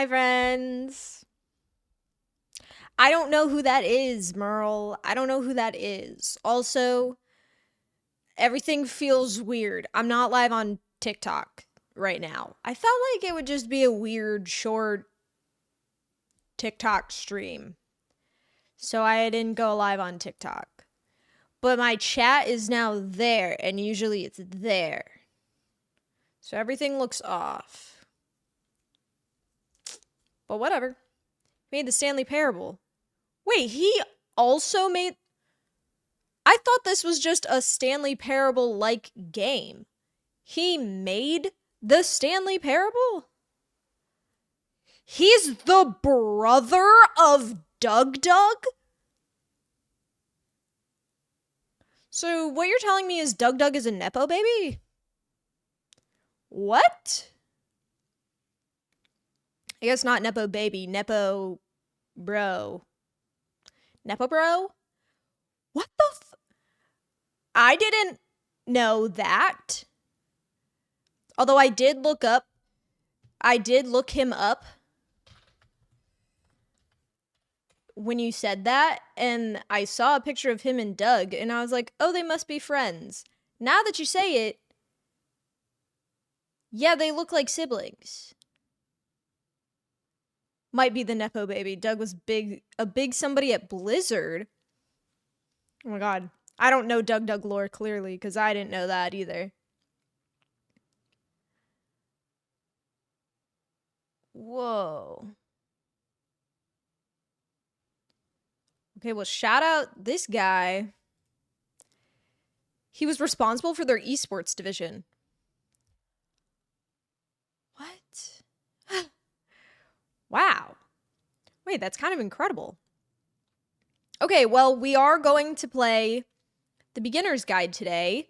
Hi, friends. I don't know who that is, Merle. I don't know who that is. Also, everything feels weird. I'm not live on TikTok right now. I felt like it would just be a weird, short TikTok stream. So I didn't go live on TikTok. But my chat is now there, and usually it's there. So everything looks off. But whatever. Made the Stanley Parable. Wait, he also made... I thought this was just a Stanley Parable-like game. He made the Stanley Parable? He's the brother of Doug Doug? So what you're telling me is Doug Doug is a Nepo baby? What? I guess not Nepo baby, Nepo bro. Nepo bro? What the I didn't know that. Although I did look him up when you said that, and I saw a picture of him and Doug, and I was like, oh, they must be friends. Now that you say it, yeah, they look like siblings. Might be the Nepo baby. Doug was a big somebody at Blizzard. Oh my god. I don't know Doug Doug lore clearly, because I didn't know that either. Whoa. Okay, well, shout out this guy. He was responsible for their esports division. What? Wow. Wait, that's kind of incredible. Okay, well, we are going to play the beginner's guide today.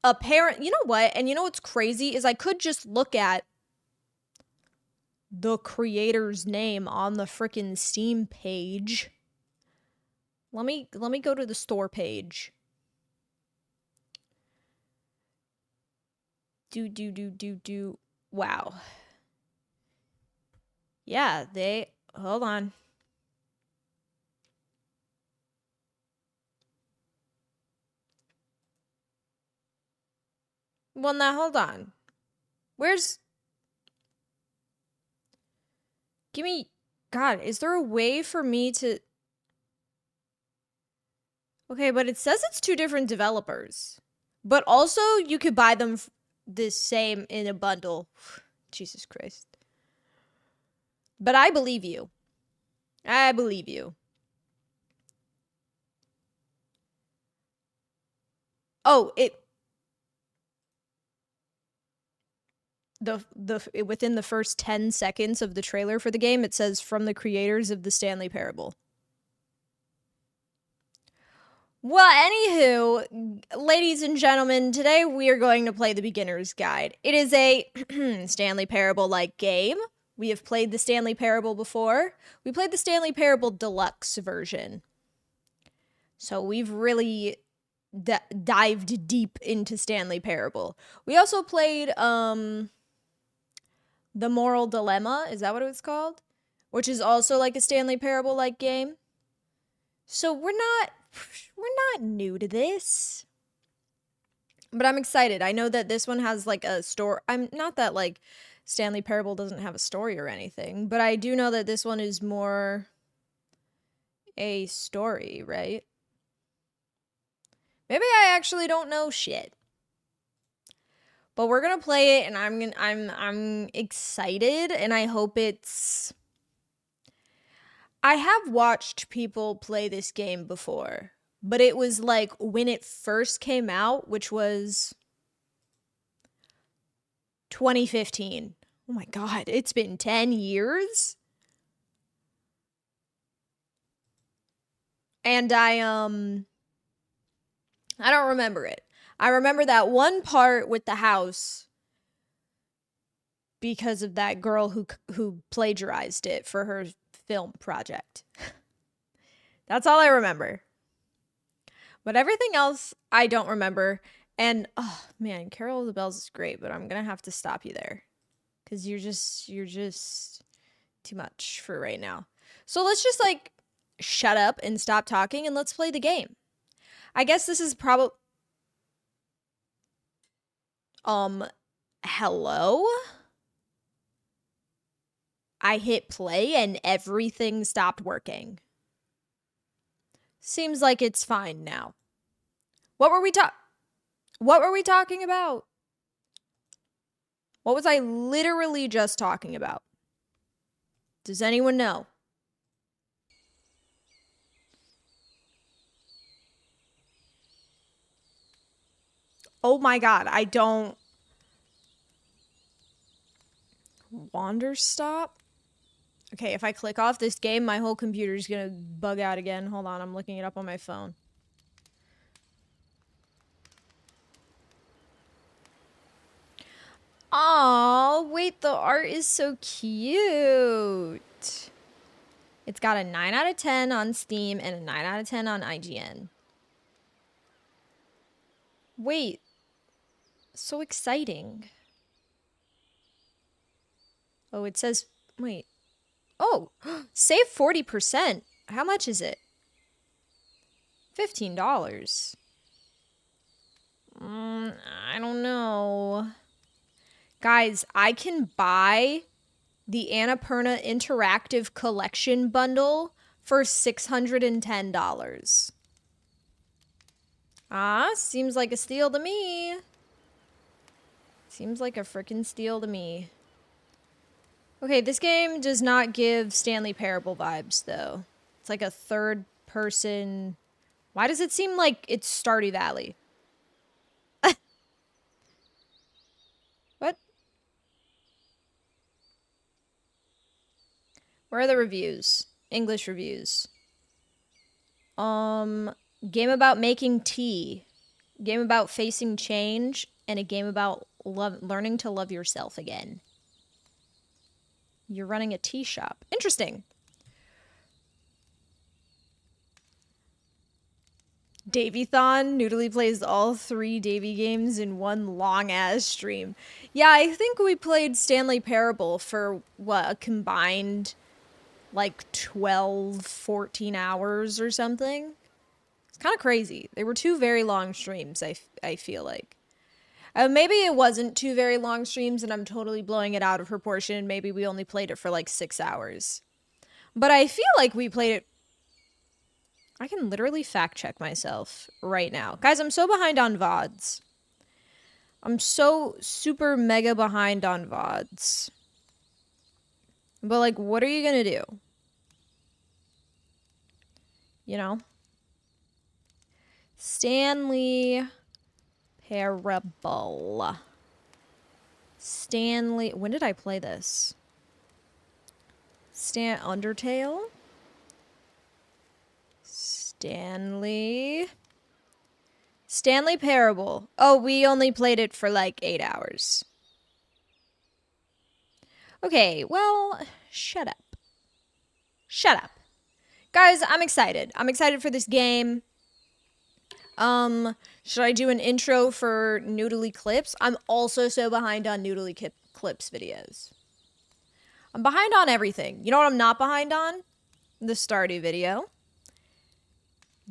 You know what? And you know what's crazy is I could just look at the creator's name on the freaking Steam page. Let me go to the store page. Wow. Yeah, hold on. Well, now hold on. God, is there a way for me to... Okay, but it says it's two different developers. But also, you could buy them the same in a bundle. Jesus Christ. But I believe you. I believe you. Oh, within the first 10 seconds of the trailer for the game, it says from the creators of the Stanley Parable. Well, anywho, ladies and gentlemen, today we are going to play the beginner's guide. It is a Stanley Parable-like game. We have played the Stanley Parable before. We played the Stanley Parable Deluxe version. So we've really dived deep into Stanley Parable. We also played The Moral Dilemma. Is that what it was called? Which is also like a Stanley Parable-like game. So we're not new to this. But I'm excited. I know that this one has like a story. I'm not that like Stanley Parable doesn't have a story or anything, but I do know that this one is more a story, right? Maybe I actually don't know shit. But we're going to play it, and I'm excited, and I hope it's... I have watched people play this game before, but it was like when it first came out, which was 2015. Oh my god, it's been 10 years? And I don't remember it. I remember that one part with the house because of that girl who plagiarized it for her film project. That's all I remember. But everything else, I don't remember. And, oh, man, Carol of the Bells is great, but I'm gonna have to stop you there. Because you're just... too much for right now. So let's just like shut up and stop talking and let's play the game. I guess this is probably hello? I hit play and everything stopped working. Seems like it's fine now. What were we talking about? What was I literally just talking about? Does anyone know? Oh my god, I don't... Wander stop? Okay, if I click off this game, my whole computer's gonna bug out again. Hold on, I'm looking it up on my phone. Aw, wait, the art is so cute. It's got a 9 out of 10 on Steam and a 9 out of 10 on IGN. Wait, so exciting. Oh, it says, wait. Oh, save 40%. How much is it? $15. I don't know. Guys, I can buy the Annapurna Interactive Collection Bundle for $610. Ah, seems like a steal to me. Seems like a frickin' steal to me. Okay, this game does not give Stanley Parable vibes, though. It's like a third person... Why does it seem like it's Stardew Valley? What? Where are the reviews? English reviews. Game about making tea. Game about facing change. And a game about learning to love yourself again. You're running a tea shop. Interesting. Davy-thon. Noodly plays all 3 Davy games in one long-ass stream. Yeah, I think we played Stanley Parable for, what, a combined, like, 12, 14 hours or something? It's kind of crazy. They were 2 very long streams, I feel like. Maybe it wasn't 2 very long streams and I'm totally blowing it out of proportion. Maybe we only played it for like 6 hours. But I feel like we played it... I can literally fact check myself right now. Guys, I'm so behind on VODs. I'm so super mega behind on VODs. But like, what are you gonna do? You know? Stanley... Parable. Stanley... When did I play this? Undertale? Stanley Parable. Oh, we only played it for like 8 hours. Okay, well, shut up. Shut up. Guys, I'm excited. I'm excited for this game. Should I do an intro for Noodly Clips? I'm also so behind on Noodly Clips videos. I'm behind on everything. You know what I'm not behind on? The Stardew video.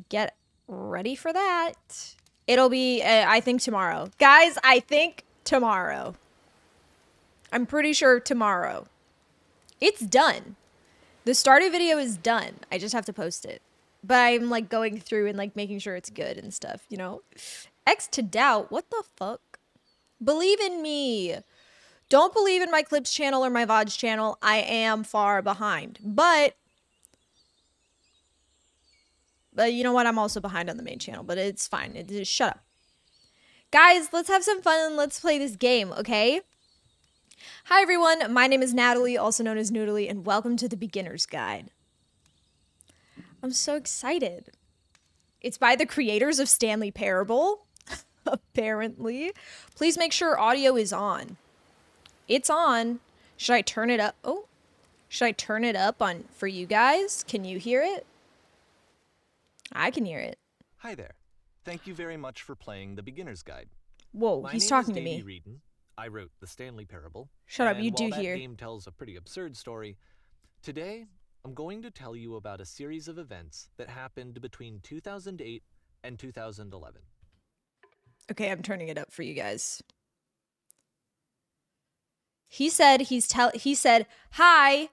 Get ready for that. It'll be, I think, tomorrow. Guys, I think tomorrow. I'm pretty sure tomorrow. It's done. The Stardew video is done. I just have to post it. But I'm, like, going through and, like, making sure it's good and stuff, you know? X to doubt. What the fuck? Believe in me. Don't believe in my Clips channel or my VODs channel. I am far behind. But you know what? I'm also behind on the main channel. But it's fine. Just shut up. Guys, let's have some fun and let's play this game, okay? Hi, everyone. My name is Natalie, also known as Noodly, and welcome to the Beginner's Guide. I'm so excited. It's by the creators of Stanley Parable, apparently. Please make sure audio is on. It's on. Should I turn it up? Oh, should I turn it up on for you guys? Can you hear it? I can hear it. Hi there. Thank you very much for playing the Beginner's Guide. Whoa, he's talking to me. Reedon. I wrote the Stanley Parable. Shut up, you do hear. That game tells a pretty absurd story. Today, I'm going to tell you about a series of events that happened between 2008 and 2011. Okay, I'm turning it up for you guys. He said, "Hi,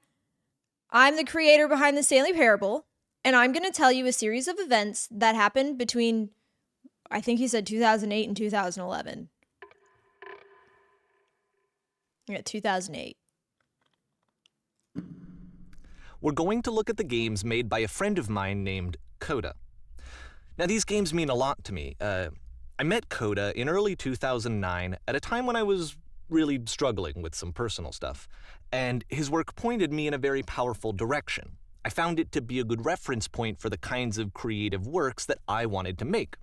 I'm the creator behind the Stanley Parable, and I'm going to tell you a series of events that happened between, I think he said 2008 and 2011. Yeah, 2008. We're going to look at the games made by a friend of mine named Coda. Now, these games mean a lot to me. I met Coda in early 2009 at a time when I was really struggling with some personal stuff, and his work pointed me in a very powerful direction. I found it to be a good reference point for the kinds of creative works that I wanted to make.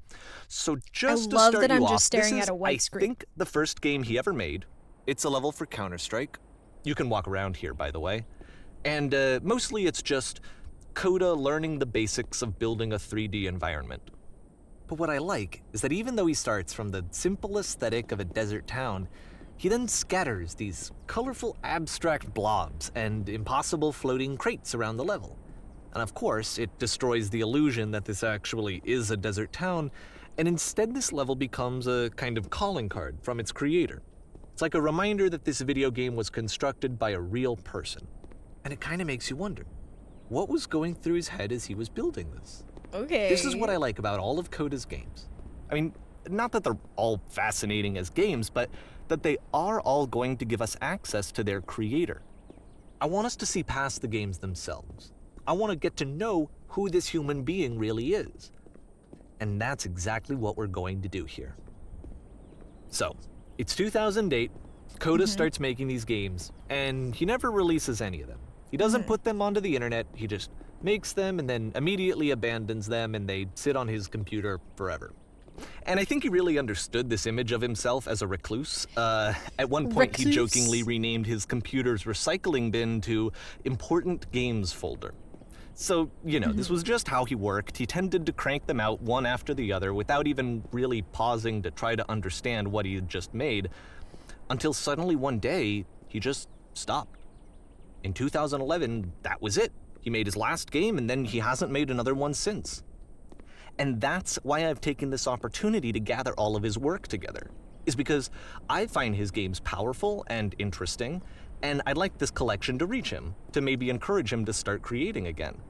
So just to start you off, this is, I think, the first game he ever made. It's a level for Counter-Strike. You can walk around here, by the way. And mostly it's just Coda learning the basics of building a 3D environment. But what I like is that even though he starts from the simple aesthetic of a desert town, he then scatters these colorful abstract blobs and impossible floating crates around the level. And of course, it destroys the illusion that this actually is a desert town, and instead this level becomes a kind of calling card from its creator. It's like a reminder that this video game was constructed by a real person. And it kind of makes you wonder, what was going through his head as he was building this? Okay. This is what I like about all of Coda's games. I mean, not that they're all fascinating as games, but that they are all going to give us access to their creator. I want us to see past the games themselves. I want to get to know who this human being really is. And that's exactly what we're going to do here. So, it's 2008, Coda starts making these games, and he never releases any of them. He doesn't put them onto the internet, he just makes them and then immediately abandons them, and they sit on his computer forever. And I think he really understood this image of himself as a recluse. At one point, he jokingly renamed his computer's recycling bin to Important Games Folder. So, you know, this was just how he worked. He tended to crank them out one after the other without even really pausing to try to understand what he had just made, until suddenly one day, he just stopped. In 2011, that was it. He made his last game, and then he hasn't made another one since. And that's why I've taken this opportunity to gather all of his work together, is because I find his games powerful and interesting, and I'd like this collection to reach him, to maybe encourage him to start creating again.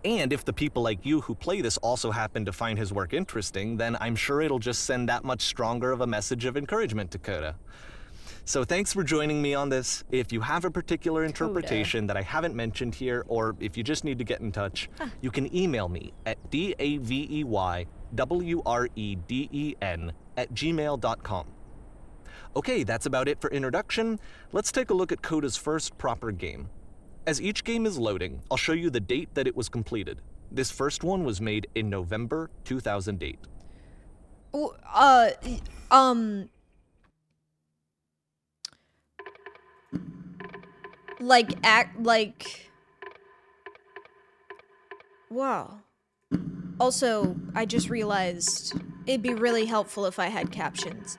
And if the people like you who play this also happen to find his work interesting, then I'm sure it'll just send that much stronger of a message of encouragement to Coda. So thanks for joining me on this. If you have a particular interpretation that I haven't mentioned here, or if you just need to get in touch, you can email me at daveywreden@gmail.com. Okay, that's about it for introduction. Let's take a look at Coda's first proper game. As each game is loading, I'll show you the date that it was completed. This first one was made in November 2008. Wow. Also, I just realized it'd be really helpful if I had captions.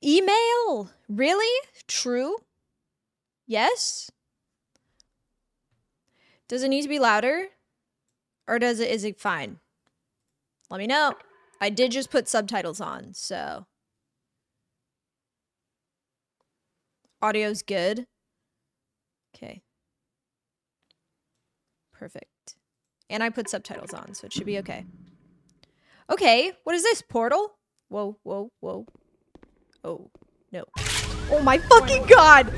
Email? Really? True? Yes? Does it need to be louder? Or is it fine? Let me know. I did just put subtitles on, so. Audio's good. Okay. Perfect. And I put subtitles on, so it should be okay. Okay, what is this? Portal? Whoa, whoa, whoa. Oh, no. Oh my fucking god!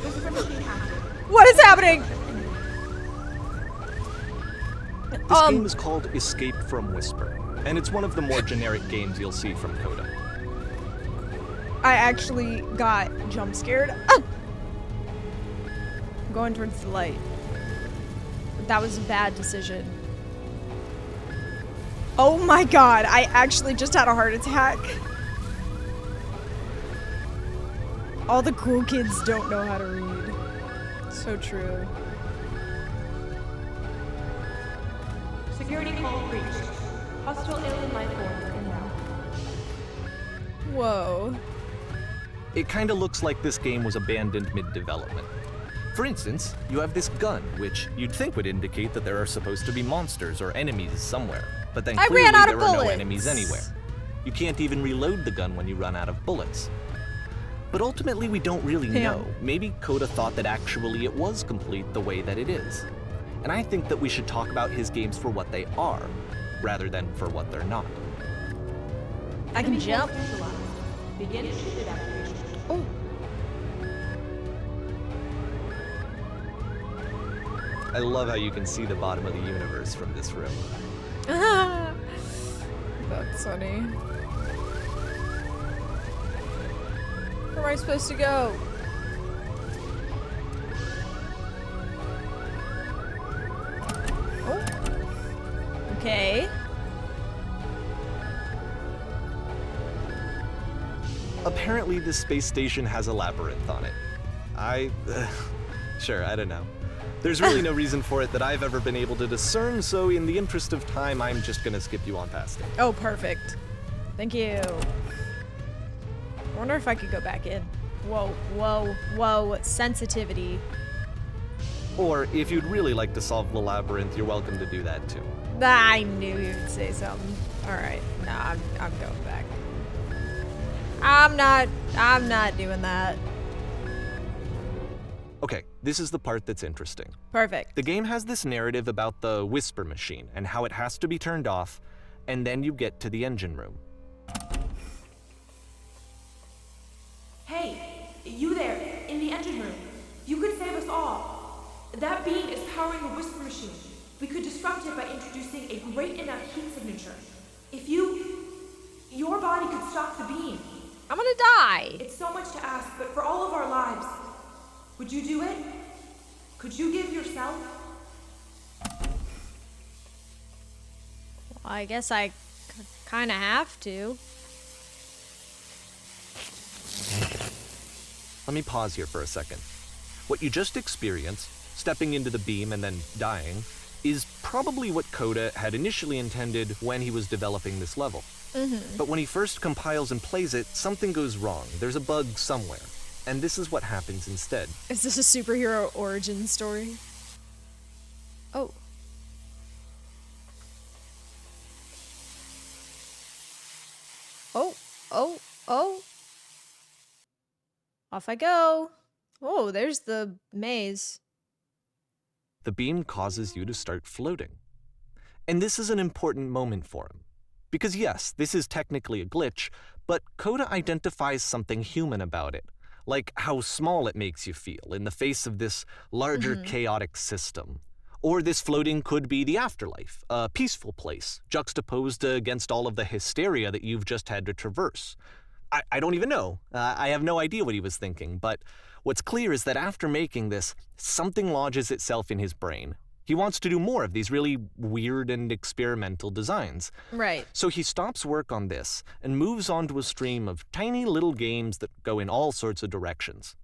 What is happening? This game is called Escape from Whisper, and it's one of the more generic games you'll see from Coda. I actually got jump scared. Ah! I'm going towards the light. That was a bad decision. Oh my god, I actually just had a heart attack. All the cool kids don't know how to read. So true. Security call breached. Hostile alien life forms inbound. Whoa. It kinda looks like this game was abandoned mid-development. For instance, you have this gun, which you'd think would indicate that there are supposed to be monsters or enemies somewhere, but then I clearly ran out there of are no bullets. enemies anywhere. You can't even reload the gun when you run out of bullets. But ultimately, we don't really know. Maybe Coda thought that actually it was complete the way that it is. And I think that we should talk about his games for what they are, rather than for what they're not. I can Enemy jump. force neutralized. Begin ship evacuation. Oh. I love how you can see the bottom of the universe from this room. That's funny. Where am I supposed to go? Oh. Okay. Apparently, this space station has a labyrinth on it. Sure, I don't know. There's really no reason for it that I've ever been able to discern, so in the interest of time, I'm just gonna skip you on past it. Oh, perfect. Thank you. I wonder if I could go back in. Whoa, whoa, whoa. Sensitivity. Or, if you'd really like to solve the labyrinth, you're welcome to do that too. I knew you would say something. Alright. Nah, I'm going back. I'm not doing that. Okay, this is the part that's interesting. Perfect. The game has this narrative about the whisper machine and how it has to be turned off, and then you get to the engine room. Hey, you there, in the engine room. You could save us all. That beam is powering a whisper machine. We could disrupt it by introducing a great enough heat signature. If your body could stop the beam. I'm gonna die. It's so much to ask, but for all of our lives, would you do it? Could you give yourself? Well, I guess I kind of have to. Let me pause here for a second. What you just experienced, stepping into the beam and then dying, is probably what Coda had initially intended when he was developing this level. But when he first compiles and plays it, something goes wrong. There's a bug somewhere. And this is what happens instead. Is this a superhero origin story? Oh. Oh. Off I go. Oh, there's the maze. The beam causes you to start floating. And this is an important moment for him. Because yes, this is technically a glitch, but Coda identifies something human about it. Like how small it makes you feel in the face of this larger chaotic system. Or this floating could be the afterlife, a peaceful place, juxtaposed against all of the hysteria that you've just had to traverse. I don't even know. I have no idea what he was thinking, but what's clear is that after making this, something lodges itself in his brain. He wants to do more of these really weird and experimental designs. Right. So he stops work on this and moves on to a stream of tiny little games that go in all sorts of directions.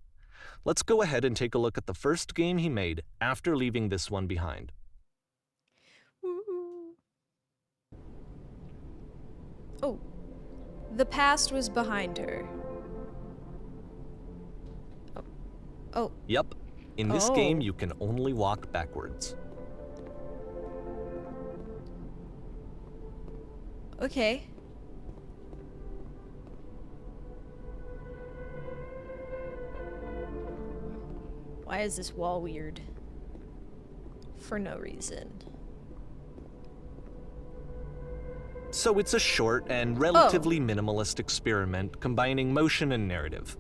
Let's go ahead and take a look at the first game he made after leaving this one behind. Ooh. Oh. The past was behind her. Oh. Yep. In this Oh. game, you can only walk backwards. Okay. Why is this wall weird? For no reason. So it's a short and relatively minimalist experiment combining motion and narrative.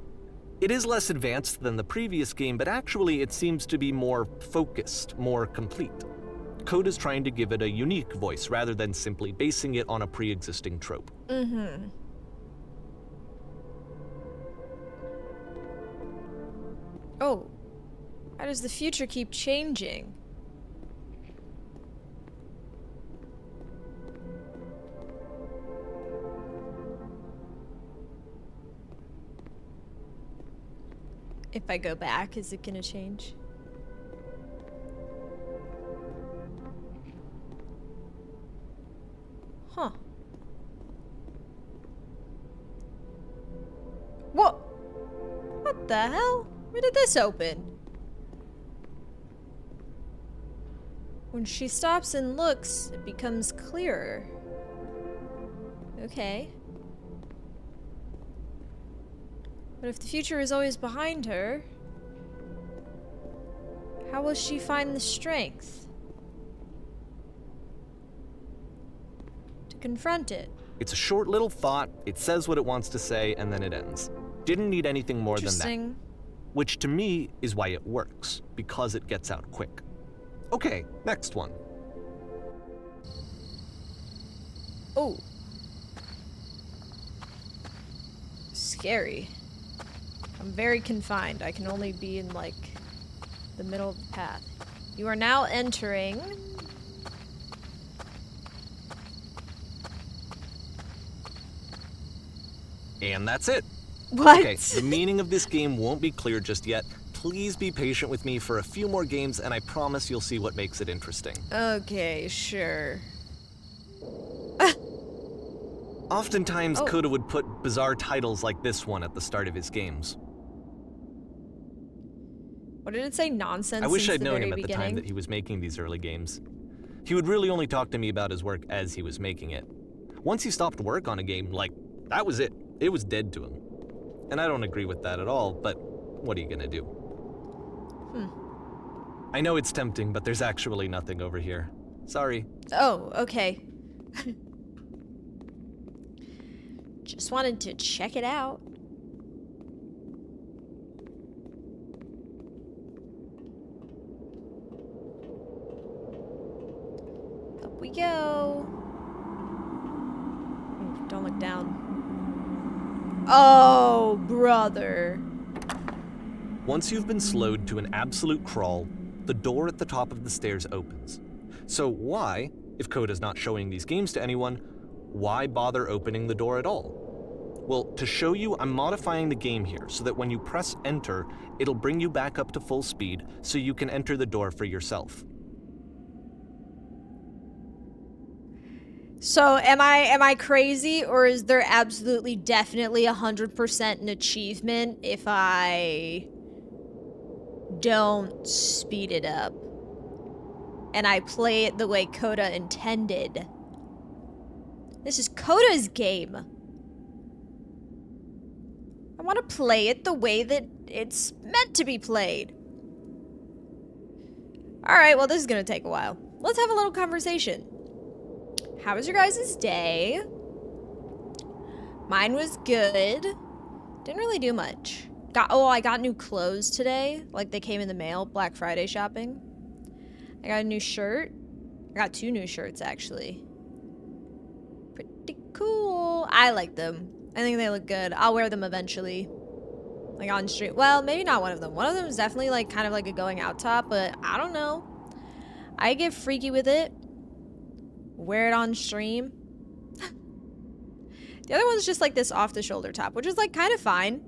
It is less advanced than the previous game, but actually it seems to be more focused, more complete. Coda's trying to give it a unique voice rather than simply basing it on a pre-existing trope. Oh. How does the future keep changing? If I go back, is it gonna change? Huh. What? What the hell? Where did this open? When she stops and looks, it becomes clearer. Okay. But if the future is always behind her, how will she find the strength to confront it? It's a short little thought, it says what it wants to say, and then it ends. Didn't need anything more than that. Interesting. Which to me is why it works, because it gets out quick. Okay, next one. Oh. Scary. I'm very confined. I can only be in, like, the middle of the path. You are now entering... And that's it. What? Okay, the meaning of this game won't be clear just yet. Please be patient with me for a few more games, and I promise you'll see what makes it interesting. Okay, sure. Oftentimes, Oh. Coda would put bizarre titles like this one at the start of his games. What did it say? Nonsense. I wish since I'd the known very him at the time beginning? that he was making these early games. He would really only talk to me about his work as he was making it. Once he stopped work on a game, like, that was it. It was dead to him. And I don't agree with that at all, but what are you gonna do? I know it's tempting, but there's actually nothing over here. Sorry. Oh, okay. Just wanted to check it out. Up we go. Ooh, don't look down. Oh, brother. Once you've been slowed to an absolute crawl, the door at the top of the stairs opens. So why, if Coda's not showing these games to anyone, why bother opening the door at all? Well, to show you, I'm modifying the game here so that when you press enter, it'll bring you back up to full speed so you can enter the door for yourself. So am I crazy, or is there absolutely definitely 100% an achievement if I don't speed it up and I play it the way Coda intended? This is Coda's game. I want to play it the way that it's meant to be played. Alright, well, this is gonna take a while. Let's have a little conversation. How was your guys' day? Mine was good. Didn't really do much. I got new clothes today. Like, they came in the mail. Black Friday shopping. I got a new shirt. I got 2 new shirts, actually. Pretty cool. I like them. I think they look good. I'll wear them eventually. Like, on stream. Well, maybe not one of them. One of them is definitely, like, kind of like a going out top, but I don't know. I get freaky with it. Wear it on stream. The other one's just like this off-the-shoulder top, which is like kind of fine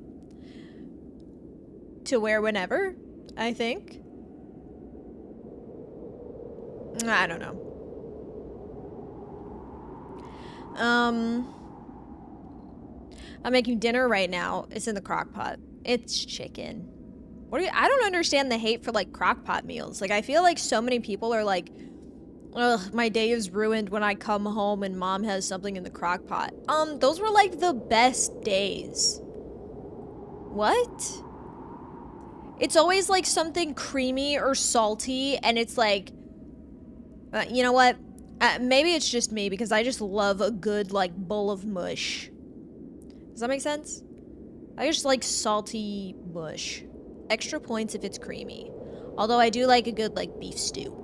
to wear whenever, I think. I don't know. I'm making dinner right now. It's in the crock pot. It's chicken. I don't understand the hate for like crock pot meals. Like, I feel like so many people are like, ugh, my day is ruined when I come home and mom has something in the crock pot. Those were like the best days. What? It's always like something creamy or salty, and it's like, you know what? Maybe it's just me because I just love a good like bowl of mush. Does that make sense? I just like salty mush. Extra points if it's creamy. Although I do like a good like beef stew.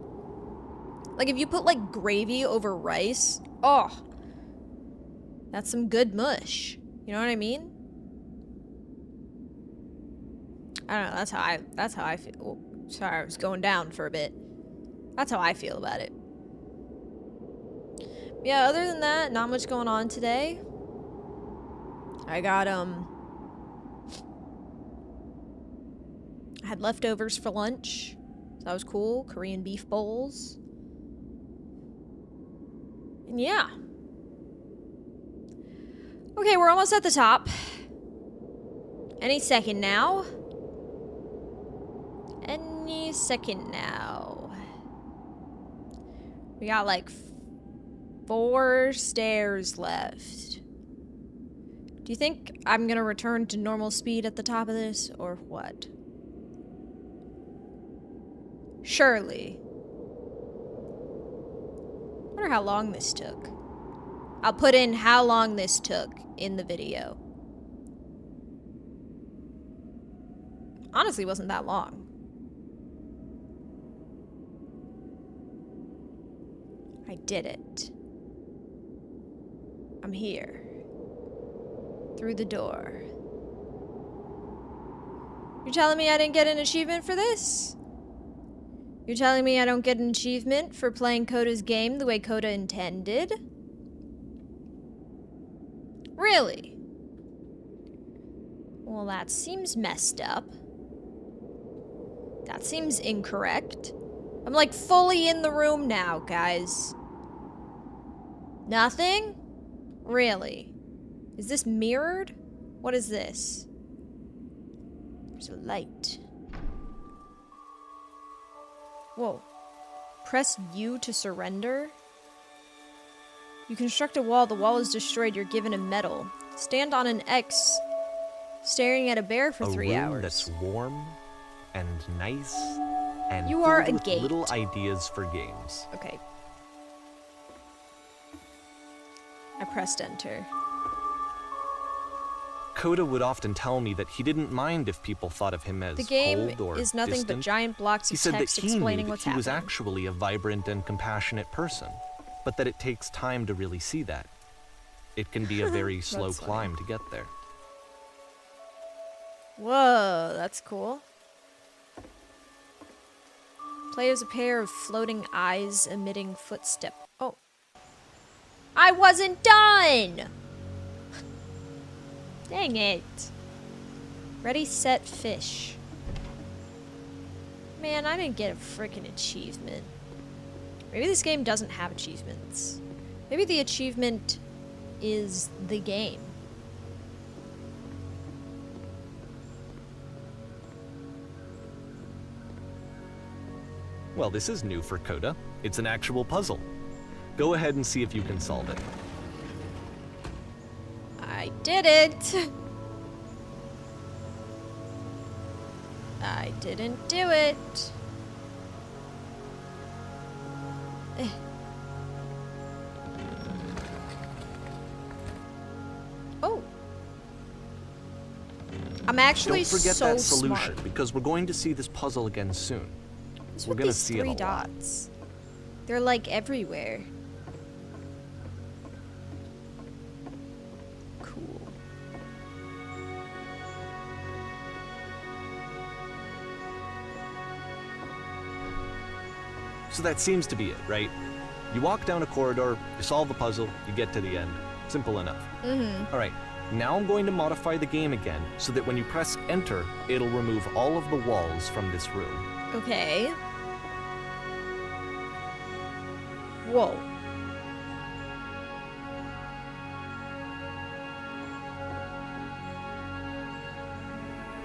Like, if you put, like, gravy over rice, oh, that's some good mush. You know what I mean? I don't know, that's how I feel. Oh, sorry, I was going down for a bit. That's how I feel about it. Yeah, other than that, not much going on today. I got, I had leftovers for lunch. So that was cool. Korean beef bowls. Yeah. Okay, we're almost at the top. Any second now. Any second now. We got like 4 stairs left. Do you think I'm gonna return to normal speed at the top of this, or what? Surely. I wonder how long this took. I'll put in how long this took in the video. Honestly, it wasn't that long. I did it. I'm here. Through the door. You're telling me I didn't get an achievement for this? You're telling me I don't get an achievement for playing Coda's game the way Coda intended? Really? Well, that seems messed up. That seems incorrect. I'm like fully in the room now, guys. Nothing? Really? Is this mirrored? What is this? There's a light. Whoa. Press U to surrender? You construct a wall. The wall is destroyed. You're given a medal. Stand on an X, staring at a bear for 3 hours. A room that's warm and nice and You are filled a with gate. little ideas for games. Okay. I pressed enter. Coda would often tell me that he didn't mind if people thought of him as The game cold or is nothing but distant. giant blocks He of said that text he knew explaining that what's he was happening. actually a vibrant and compassionate person, but that it takes time to really see that. It can be a very slow That's funny. climb to get there. Whoa, that's cool. Play as a pair of floating eyes emitting footstep. Oh. I wasn't done! Dang it. Ready, set, fish. Man, I didn't get a freaking achievement. Maybe this game doesn't have achievements. Maybe the achievement is the game. Well, this is new for Coda. It's an actual puzzle. Go ahead and see if you can solve it. I did it! I didn't do it. Eh. Oh. I'm actually Don't forget so that solution, smart. because we're going to see this puzzle again soon. What's We're with gonna these see it a 3 lot. dots? They're like everywhere. Cool. So that seems to be it, right? You walk down a corridor, you solve the puzzle, you get to the end. Simple enough. Mm-hmm. All right, now I'm going to modify the game again so that when you press enter, it'll remove all of the walls from this room. Okay. Whoa.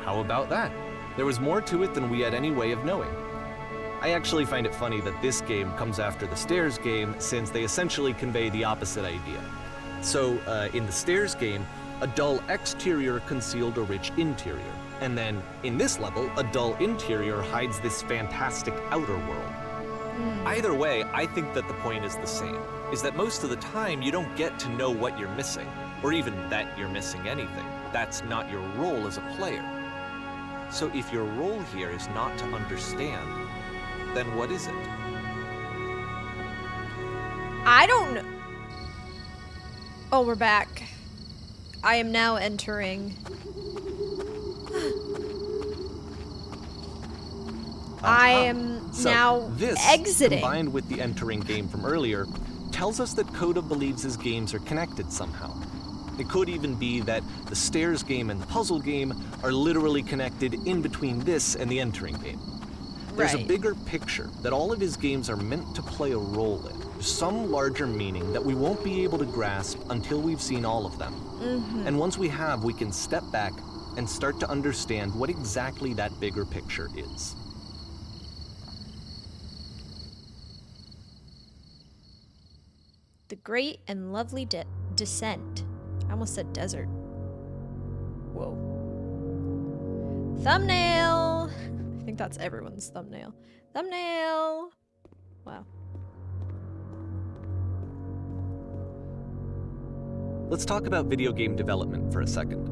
How about that? There was more to it than we had any way of knowing. I actually find it funny that this game comes after the Stairs game, since they essentially convey the opposite idea. So, in the Stairs game, a dull exterior concealed a rich interior. And then, in this level, a dull interior hides this fantastic outer world. Either way, I think that the point is the same, is that most of the time you don't get to know what you're missing, or even that you're missing anything. That's not your role as a player. So if your role here is not to understand, then what is it? I don't know. Oh, we're back. I am now entering. I am So now this, exiting. combined with the entering game from earlier, tells us that Coda believes his games are connected somehow. It could even be that the Stairs game and the puzzle game are literally connected in between this and the entering game. There's a Right. bigger picture that all of his games are meant to play a role in. Some larger meaning that we won't be able to grasp until we've seen all of them. And once we have, we can step back and start to understand what exactly that bigger picture is. The great and lovely descent. I almost said desert. Whoa. Thumbnail! I think that's everyone's thumbnail. Thumbnail! Wow. Let's talk about video game development for a second.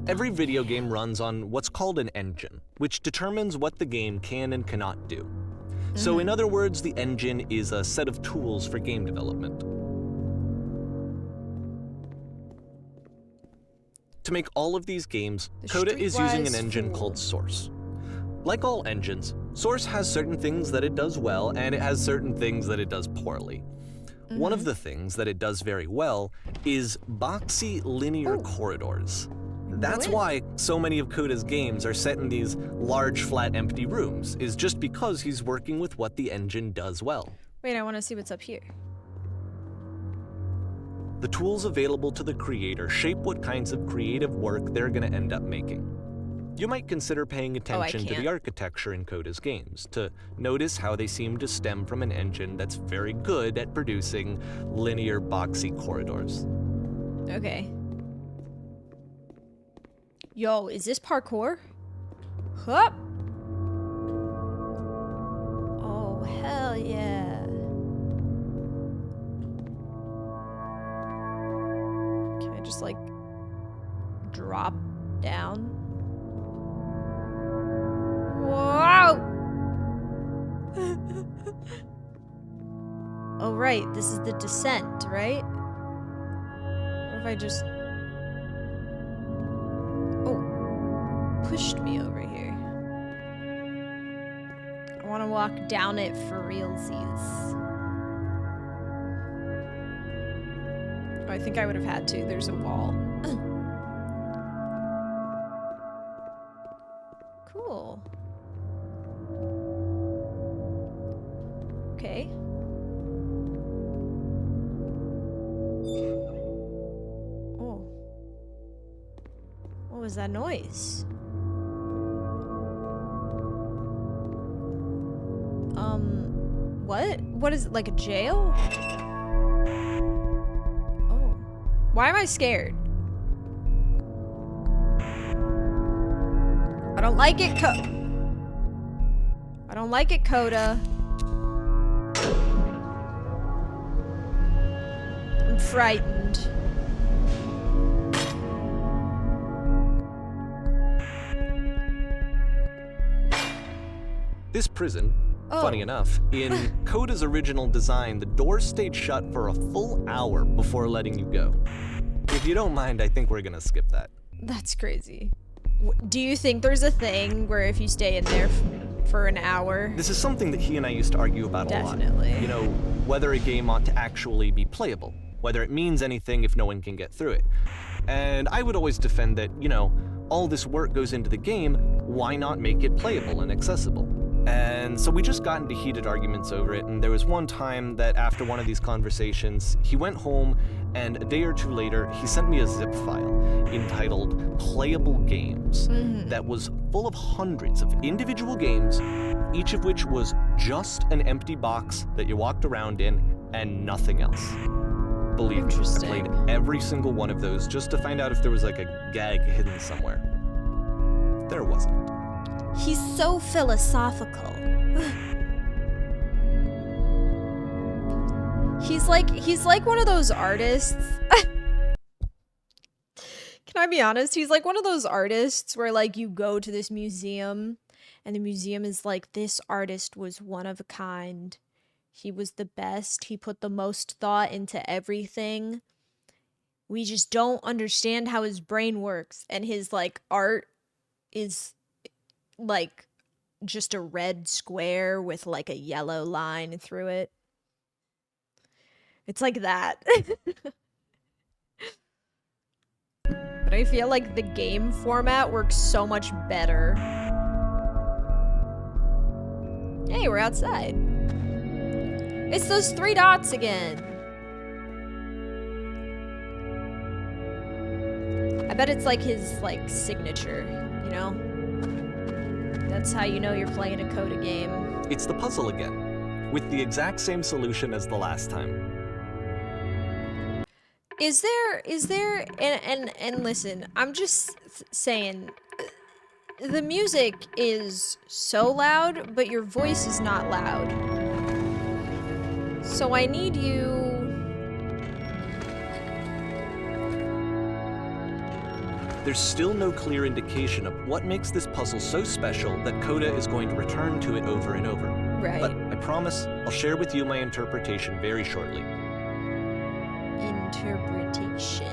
Every video game runs on what's called an engine, which determines what the game can and cannot do. So in other words, the engine is a set of tools for game development. To make all of these games, Coda is using an engine called Source. Like all engines, Source has certain things that it does well, and it has certain things that it does poorly. One of the things that it does very well is boxy linear corridors. That's why so many of Coda's games are set in these large, flat, empty rooms, is just because he's working with what the engine does well. Wait, I want to see what's up here. The tools available to the creator shape what kinds of creative work they're going to end up making. You might consider paying attention to the architecture in Coda's games, to notice how they seem to stem from an engine that's very good at producing linear, boxy corridors. Okay. Yo, is this parkour? Hup! Oh, hell yeah. Can I just, like, drop down? Whoa! Oh, right. This is the descent, right? What if I just... pushed me over here. I want to walk down it for realsies. Oh, I think I would have had to. There's a wall. Cool. Okay. Oh. What was that noise? What? What is it, like a jail? Oh. Why am I scared? I don't like it, I don't like it, Coda. I'm frightened. This prison, funny enough, in Coda's original design, the doors stayed shut for a full hour before letting you go. If you don't mind, I think we're gonna skip that. That's crazy. Do you think there's a thing where if you stay in there for an hour? This is something that he and I used to argue about a lot. Definitely. You know, whether a game ought to actually be playable, whether it means anything if no one can get through it. And I would always defend that, you know, all this work goes into the game, why not make it playable and accessible? And so we just got into heated arguments over it, and there was one time that after one of these conversations, he went home, and a day or two later, he sent me a zip file entitled Playable Games that was full of hundreds of individual games, each of which was just an empty box that you walked around in and nothing else. Believe me, I played every single one of those just to find out if there was like a gag hidden somewhere. There wasn't. He's so philosophical. He's like one of those artists. Can I be honest? He's like one of those artists where like you go to this museum and the museum is like, this artist was one of a kind. He was the best. He put the most thought into everything. We just don't understand how his brain works. And his like art is like just a red square with like a yellow line through it. It's like that. But I feel like the game format works so much better. Hey, we're outside. It's those 3 dots again. I bet it's like his like signature, you know? That's how you know you're playing a Coda game. It's the puzzle again, with the exact same solution as the last time. Is there, and listen, I'm just saying, the music is so loud, but your voice is not loud. So I need you... There's still no clear indication of what makes this puzzle so special that Coda is going to return to it over and over. Right. But I promise I'll share with you my interpretation very shortly. Interpretation.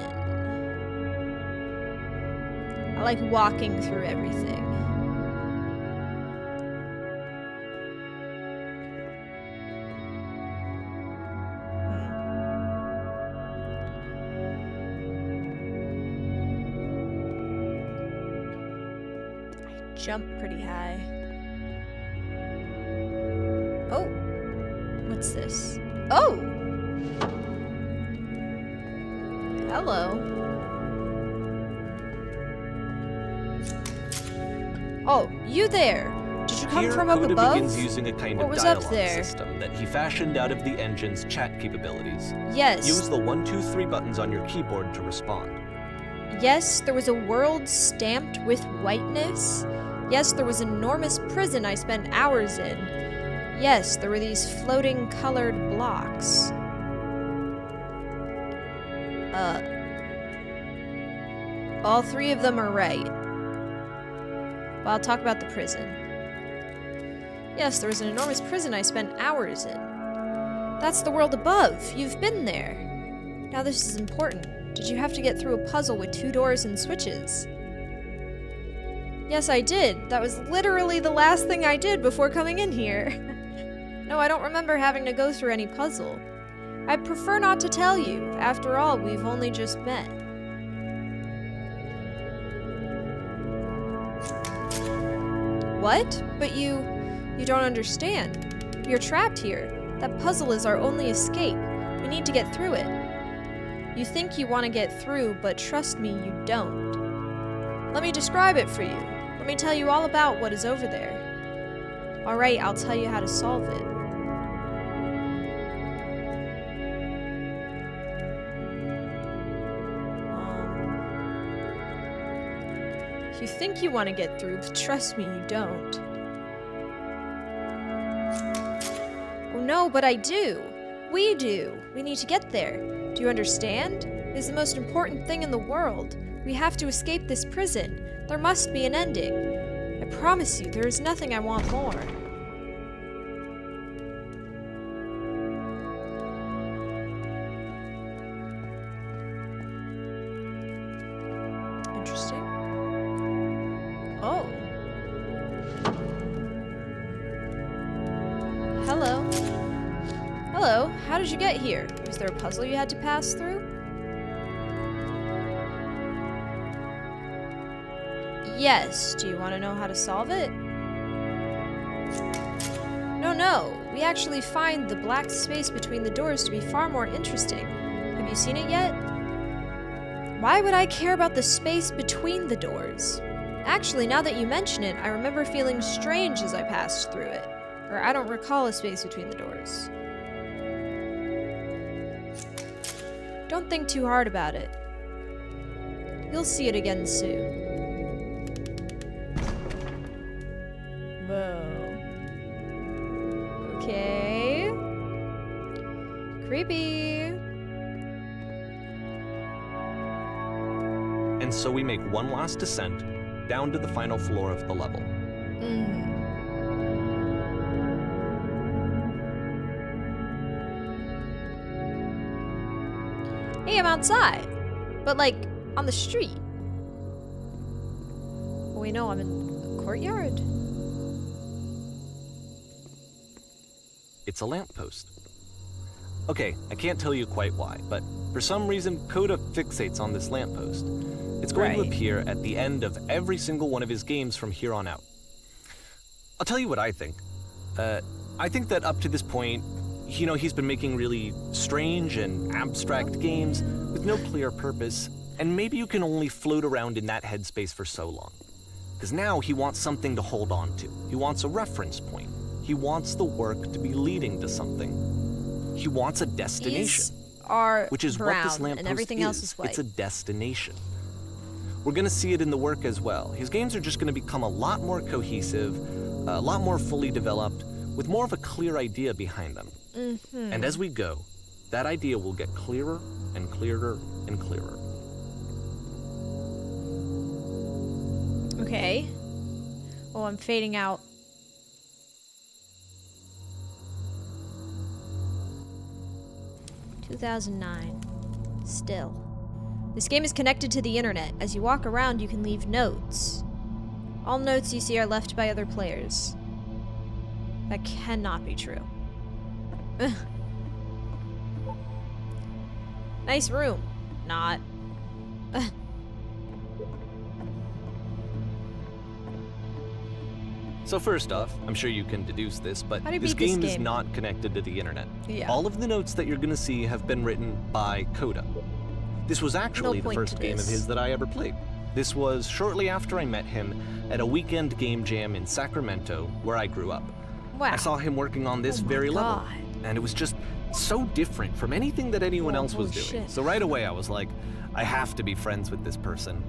I like walking through everything. I jump pretty high. Oh! What's this? Oh! Hello. Oh, you there! Did you come Here, from up Coda above? begins using a kind What of was up dialogue there? system that he fashioned out of the engine's chat capabilities. Yes. Use the 1, 2, 3 buttons on your keyboard to respond. Yes, there was a world stamped with whiteness. Yes, there was an enormous prison I spent hours in. Yes, there were these floating colored blocks. All three of them are right. Well, I'll talk about the prison. Yes, there was an enormous prison I spent hours in. That's the world above. You've been there. Now this is important. Did you have to get through a puzzle with 2 doors and switches? Yes, I did. That was literally the last thing I did before coming in here. No, I don't remember having to go through any puzzle. I'd prefer not to tell you. After all, we've only just met. What? But you don't understand. You're trapped here. That puzzle is our only escape. We need to get through it. You think you want to get through, but trust me, you don't. Let me describe it for you. Let me tell you all about what is over there. Alright, I'll tell you how to solve it. You think you want to get through, but trust me, you don't. Oh no, but I do. We do. We need to get there. Do you understand? It is the most important thing in the world. We have to escape this prison. There must be an ending. I promise you, there is nothing I want more. Interesting. Oh. Hello. Hello, how did you get here? Was there a puzzle you had to pass through? Yes, do you want to know how to solve it? No, we actually find the black space between the doors to be far more interesting. Have you seen it yet? Why would I care about the space between the doors? Actually, now that you mention it, I remember feeling strange as I passed through it. Or I don't recall a space between the doors. Don't think too hard about it. You'll see it again soon. Whoa. Okay. Creepy. And so we make one last descent down to the final floor of the level. Hey, I'm outside. But like, on the street. Oh, wait, no, I'm in a courtyard. It's a lamppost. Okay, I can't tell you quite why, but for some reason, Coda fixates on this lamppost. It's going to Right. appear at the end of every single one of his games from here on out. I'll tell you what I think. I think that up to this point, you know, he's been making really strange and abstract games with no clear purpose, and maybe you can only float around in that headspace for so long. Because now he wants something to hold on to. He wants a reference point. He wants the work to be leading to something. He wants a destination. are which is brown, what this lamppost and everything else is white. It's a destination. We're gonna see it in the work as well. His games are just gonna become a lot more cohesive, a lot more fully developed, with more of a clear idea behind them. And as we go, that idea will get clearer and clearer and clearer. Okay. Oh, I'm fading out. "2009. Still. This game is connected to the internet. As you walk around, you can leave notes. All notes you see are left by other players." That cannot be true. Nice room. Not. So first off, I'm sure you can deduce this, but How do you this beat this game is game? not connected to the internet. Yeah. All of the notes that you're gonna see have been written by Coda. This was actually the point first to game of this. his that I ever played. This was shortly after I met him at a weekend game jam in Sacramento, where I grew up. Wow. I saw him working on this Oh my very level, God. and it was just so different from anything that anyone Oh, else was holy doing. shit. So right away I was like, I have to be friends with this person.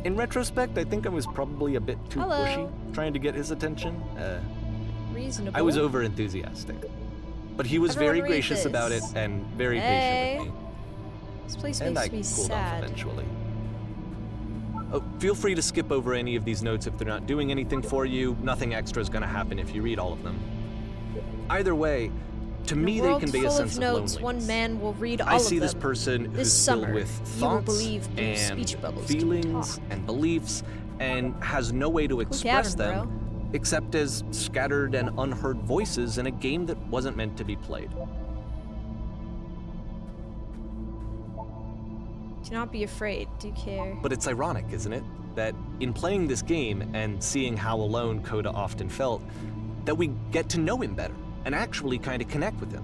In retrospect, I think I was probably a bit too Hello. pushy, trying to get his attention. Reasonable. I was over enthusiastic. But he was Everyone very read gracious about it this. and very Hey. patient with me. This place And I makes me cooled off sad. eventually. Oh, feel free to skip over any of these notes if they're not doing anything for you. Nothing extra is going to happen if you read all of them. Either way, to In a me they world convey a full sense of of notes, loneliness. one man will read all I of see this them. person This who's summer, filled with you will thoughts believe blue and speech bubbles can feelings talk. and beliefs and has no way to express cabin, them except as scattered and unheard voices in a game that wasn't meant to be played. Do not be afraid. Do you care? But it's ironic, isn't it? That in playing this game and seeing how alone Coda often felt, that we get to know him better and actually kind of connect with him.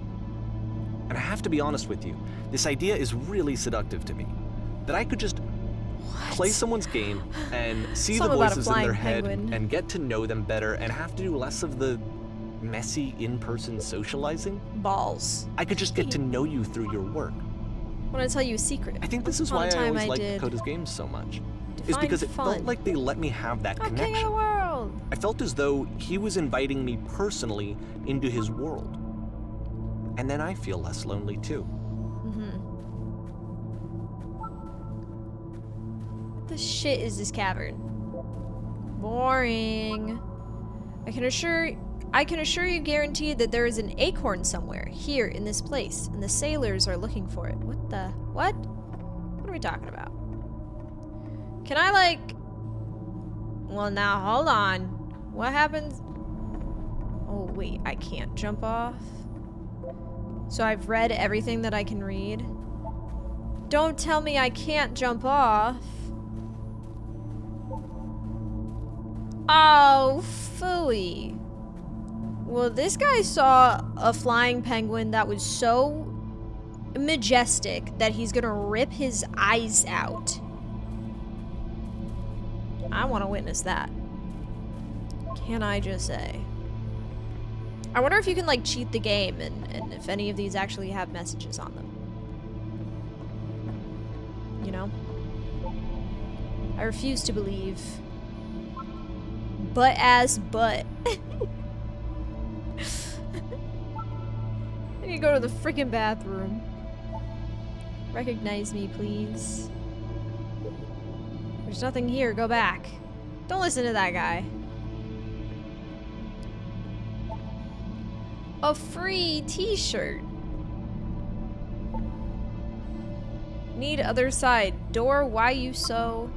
And I have to be honest with you, this idea is really seductive to me. That I could just play someone's game and see the Something about a voices in their flying head penguin. and get to know them better and have to do less of the messy in-person socializing. Balls. I could just get to know you through your work. I want to tell you a secret. I think this is On why the I time always I liked did Coda's games so much. Is define because it fun. felt like they let me have that I'm king of connection. the world. I felt as though he was inviting me personally into his world. And then I feel less lonely too. What the shit is this cavern? Boring. I can assure you guaranteed that there is an acorn somewhere here in this place, and the sailors are looking for it. What the? What? What are we talking about? Can I, like... Well, now, hold on. What happens? Oh, wait, I can't jump off. So I've read everything that I can read. Don't tell me I can't jump off. Oh, phooey. Well, this guy saw a flying penguin that was so majestic that he's gonna rip his eyes out. I want to witness that. Can I just say? I wonder if you can, like, cheat the game and if any of these actually have messages on them. You know? I refuse to believe. But. I need to go to the freaking bathroom. Recognize me, please. There's nothing here. Go back. Don't listen to that guy. A free t-shirt. Need other side. Door, why you so?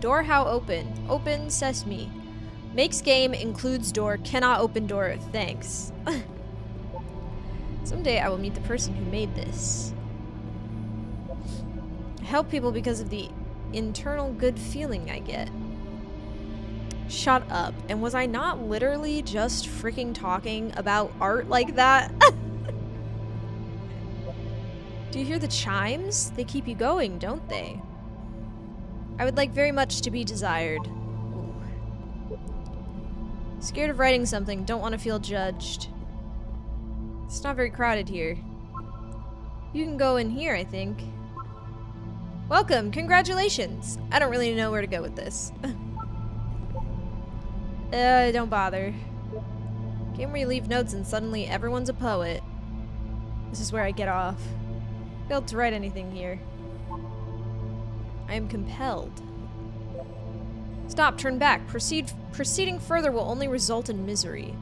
Door, how open? Open sesame. Makes game, includes door, cannot open door, thanks. Someday I will meet the person who made this. I help people because of the internal good feeling I get. Shut up. And was I not literally just freaking talking about art like that? Do you hear the chimes? They keep you going, don't they? I would like very much to be desired. Ooh. Scared of writing something, don't want to feel judged. It's not very crowded here. You can go in here, I think. Welcome, congratulations. I don't really know where to go with this. Don't bother. Game where you leave notes and suddenly everyone's a poet. This is where I get off. Failed to write anything here. I am compelled. Stop, turn back. Proceeding further will only result in misery.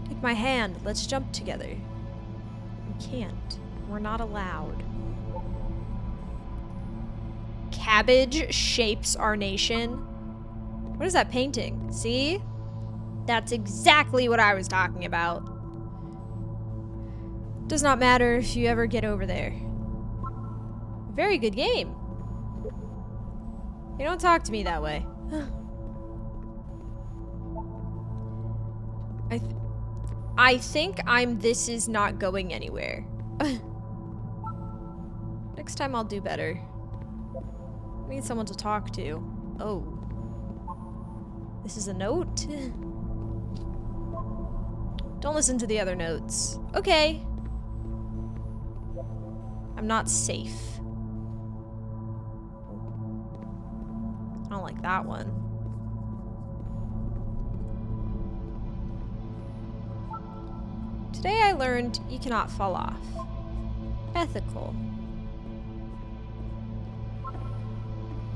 Take my hand, let's jump together. We can't. We're not allowed. Cabbage shapes our nation. What is that painting? See? That's exactly what I was talking about. Does not matter if you ever get over there. Very good game. You don't talk to me that way. I think this is not going anywhere. Next time I'll do better. I need someone to talk to. Oh. This is a note? Don't listen to the other notes. Okay. I'm not safe. I don't like that one. Today I learned you cannot fall off. Ethical.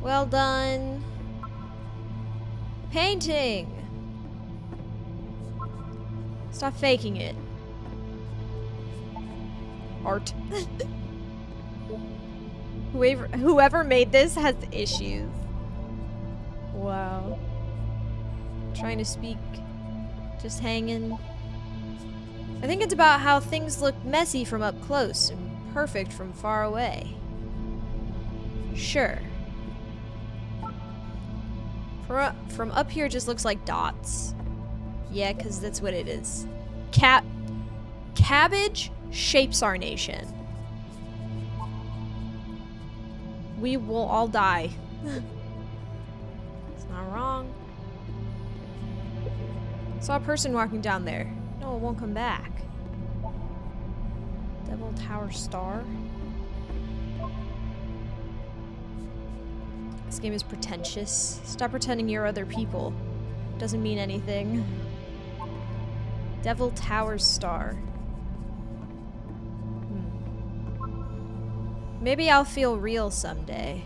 Well done. Painting. Stop faking it. Art. Whoever made this has issues. Wow. Trying to speak. Just hanging. I think it's about how things look messy from up close and perfect from far away. Sure. From up here just looks like dots. Yeah, because that's what it is. Cabbage shapes our nation. We will all die. It's not wrong. Saw a person walking down there. No, it won't come back. Devil Tower Star. This game is pretentious. Stop pretending you're other people. Doesn't mean anything. Devil Tower Star. Maybe I'll feel real someday.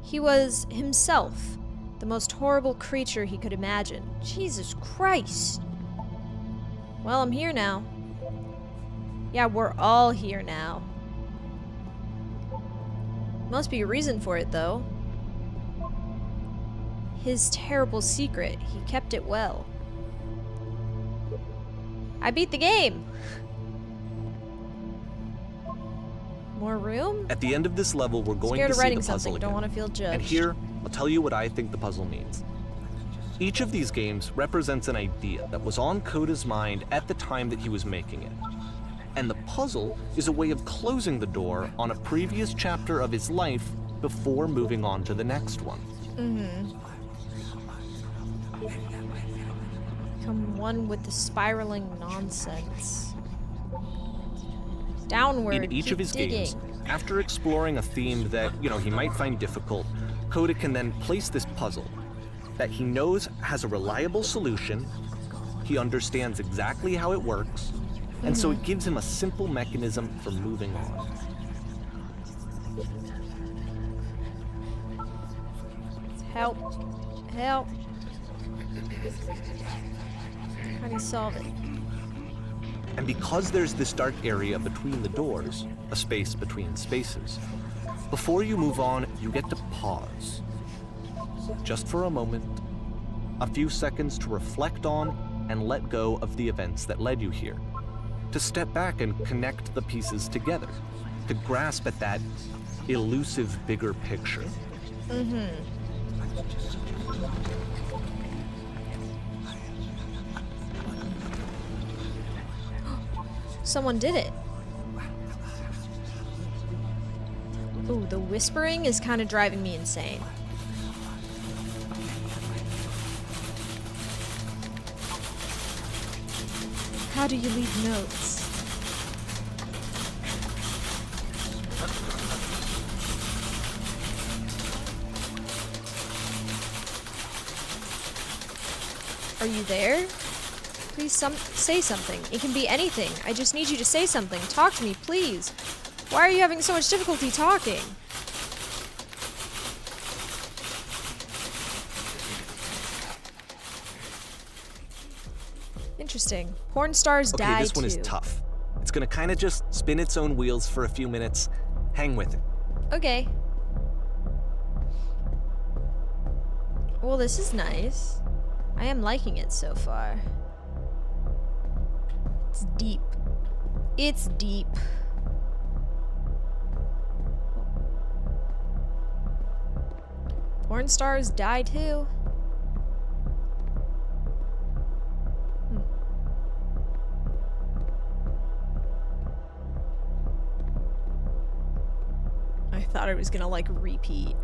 He was himself the most horrible creature he could imagine. Jesus Christ. Well, I'm here now. Yeah, we're all here now. Must be a reason for it, though. His terrible secret. He kept it well. I beat the game. More room? At the end of this level, we're going Scared to of see writing the puzzle something. again. Don't want to feel judged. And here, I'll tell you what I think the puzzle means. Each of these games represents an idea that was on Coda's mind at the time that he was making it. And the puzzle is a way of closing the door on a previous chapter of his life before moving on to the next one. Become one with the spiraling nonsense. Downward. In each keep of his digging. games, after exploring a theme that, he might find difficult, Coda can then place this puzzle that he knows has a reliable solution, he understands exactly how it works, and so it gives him a simple mechanism for moving on. Help. Help. How do you solve it? And because there's this dark area between the doors, a space between spaces, before you move on, you get to pause. Just for a moment, a few seconds to reflect on and let go of the events that led you here. To step back and connect the pieces together. To grasp at that elusive bigger picture. Someone did it. Ooh, the whispering is kind of driving me insane. How do you leave notes? Are you there? Please say something. It can be anything. I just need you to say something. Talk to me, please. Why are you having so much difficulty talking? Interesting. Porn stars die Okay, this one is too. tough. It's gonna kind of just spin its own wheels for a few minutes. Hang with it. Okay. Well, this is nice. I am liking it so far. It's deep. It's deep. Porn stars die too. I thought I was gonna like repeat.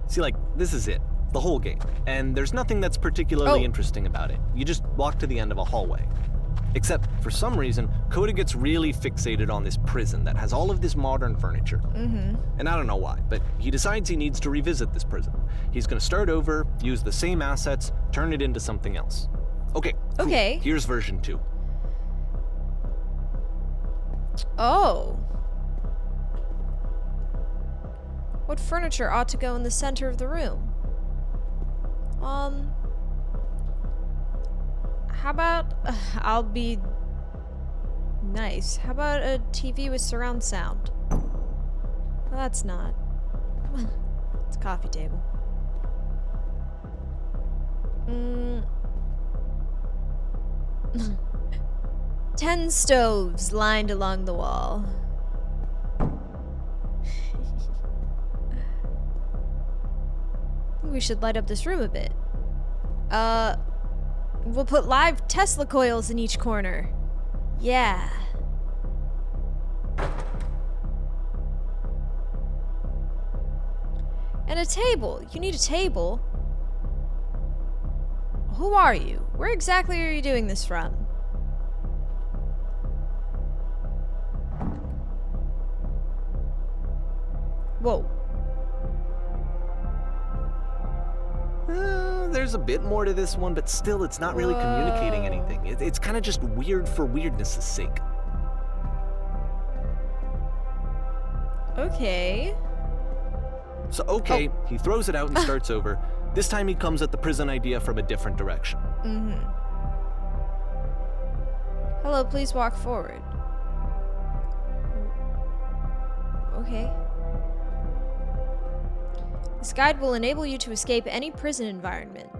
See, like, this is it. The whole game. And there's nothing that's particularly Oh. interesting about it. You just walk to the end of a hallway. Except, for some reason, Coda gets really fixated on this prison that has all of this modern furniture. Mm-hmm. And I don't know why, but he decides he needs to revisit this prison. He's gonna start over, use the same assets, turn it into something else. Okay, cool. Okay. Here's version 2. Oh. What furniture ought to go in the center of the room? How about... I'll be nice. How about a TV with surround sound? Well, that's not. It's a coffee table. 10 stoves lined along the wall. We should light up this room a bit. We'll put live Tesla coils in each corner. Yeah. And a table. You need a table. Who are you? Where exactly are you doing this from? Whoa. There's a bit more to this one, but still, it's not really communicating anything. It's kind of just weird for weirdness' sake. Okay. So, okay, he throws it out and starts over. This time he comes at the prison idea from a different direction. Mm-hmm. Hello, please walk forward. Okay. This guide will enable you to escape any prison environment.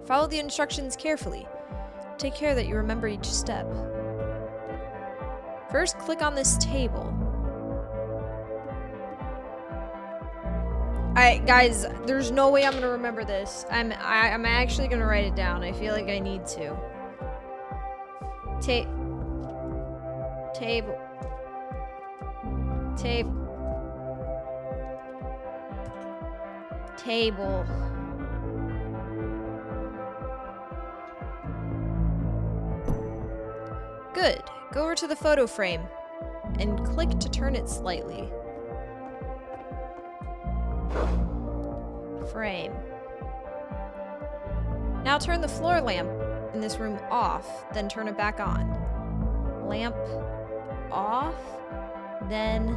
Follow the instructions carefully. Take care that you remember each step. First, click on this table. Alright, guys, there's no way I'm gonna remember this. I'm actually gonna write it down. I feel like I need to. Table. Good. Go over to the photo frame and click to turn it slightly. Frame. Now turn the floor lamp in this room off, then turn it back on. Lamp off, then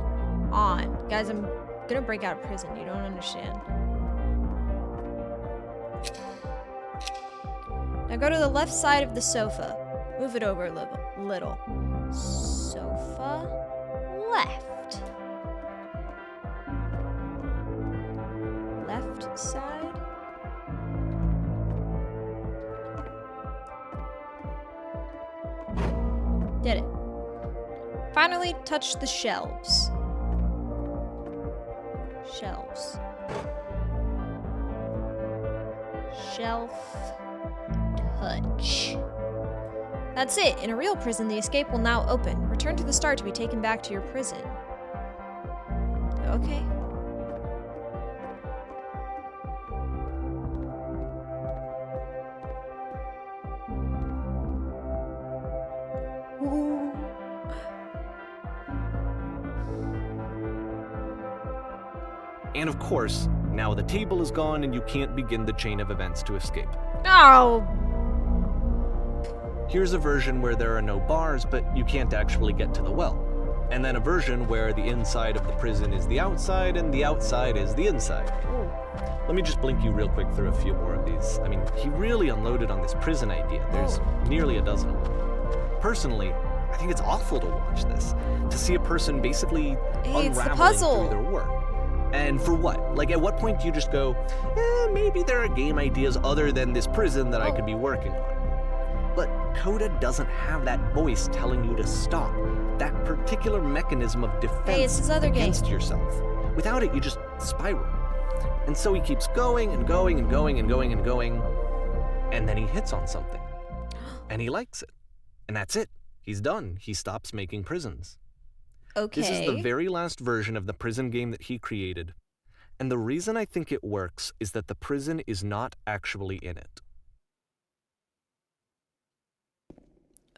on. Guys, I'm gonna break out of prison. You don't understand. Now go to the left side of the sofa. Move it over a little. Sofa left. Left side. Did it. Finally, touch the shelves. Shelves. Shelf. Touch. That's it. In a real prison, the escape will now open. Return to the start to be taken back to your prison. Okay. And of course, now the table is gone and you can't begin the chain of events to escape. Oh, Here's a version where there are no bars, but you can't actually get to the well. And then a version where the inside of the prison is the outside and the outside is the inside. Let me just blink you real quick through a few more of these. I mean, he really unloaded on this prison idea. There's nearly a dozen of them. Personally, I think it's awful to watch this, to see a person basically Hey, it's the unraveling puzzle. through their work. And for what? Like, at what point do you just go, maybe there are game ideas other than this prison that I could be working on? But Coda doesn't have that voice telling you to stop, that particular mechanism of defense Hey, it's his other game. against yourself. Without it, you just spiral. And so he keeps going and going and going and going and going, and then he hits on something. And he likes it. And that's it. He's done. He stops making prisons. okay. This is the very last version of the prison game that he created. And the reason I think it works is that the prison is not actually in it.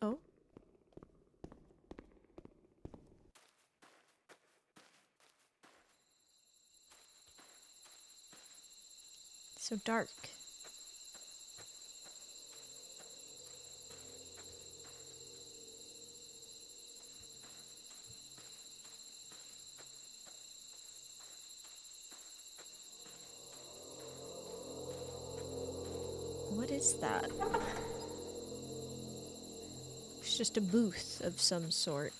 Oh. So dark. What is that? It's just a booth of some sort.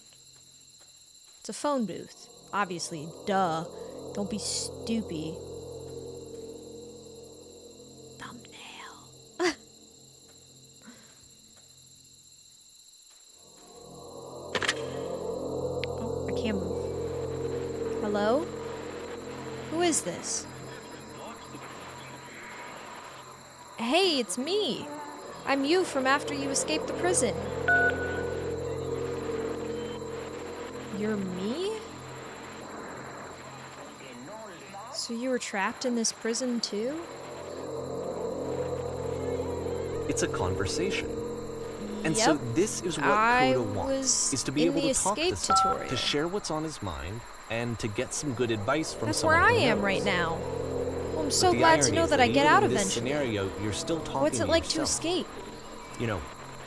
It's a phone booth. Obviously, duh. Don't be stupid. Thumbnail. Oh, I can't move. Hello? Who is this? Hey, it's me. I'm you from after you escaped the prison. You're me? So you were trapped in this prison too? It's a conversation. And Yep. so this is what I Coda wants, was is to be in able the to talk to escape someone, tutorial. to share what's on his mind, and to get some good advice from That's someone where I who am knows. right now. Well, I'm But so the glad to irony know is that I get even out in this eventually. scenario, you're still talking What's it like to yourself. escape? You know,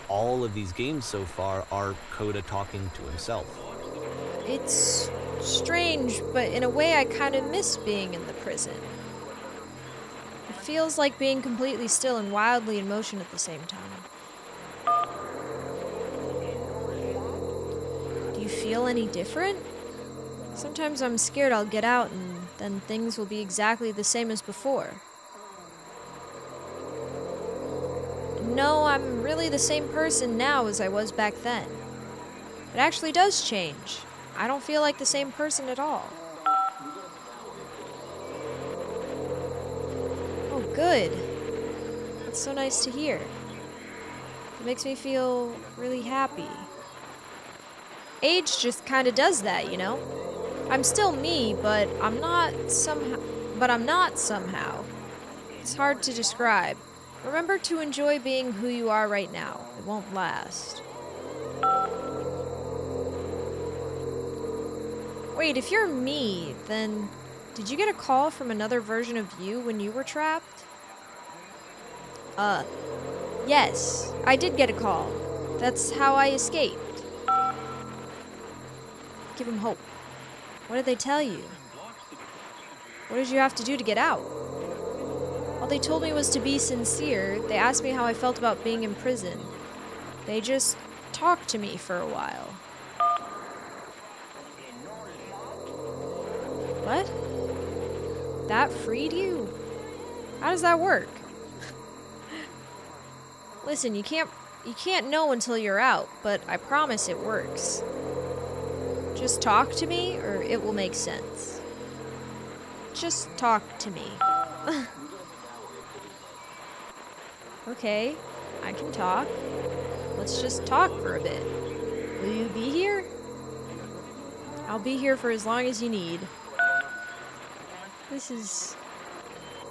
all of these games so far are Coda talking to himself. It's strange, but in a way I kind of miss being in the prison. It feels like being completely still and wildly in motion at the same time. Do you feel any different? Sometimes I'm scared I'll get out and then things will be exactly the same as before. No, I'm really the same person now as I was back then. It actually does change. I don't feel like the same person at all. Oh, good. That's so nice to hear. It makes me feel really happy. Age just kind of does that, you know? I'm still me, but I'm not somehow. It's hard to describe. Remember to enjoy being who you are right now. It won't last. Wait, if you're me, then did you get a call from another version of you when you were trapped? Yes, I did get a call. That's how I escaped. Give him hope. What did they tell you? What did you have to do to get out? All they told me was to be sincere. They asked me how I felt about being in prison. They just talked to me for a while. What? That freed you? How does that work? Listen, you can't know until you're out, but I promise it works. Just talk to me, or it will make sense. Just talk to me. Okay, I can talk. Let's just talk for a bit. Will you be here? I'll be here for as long as you need. This is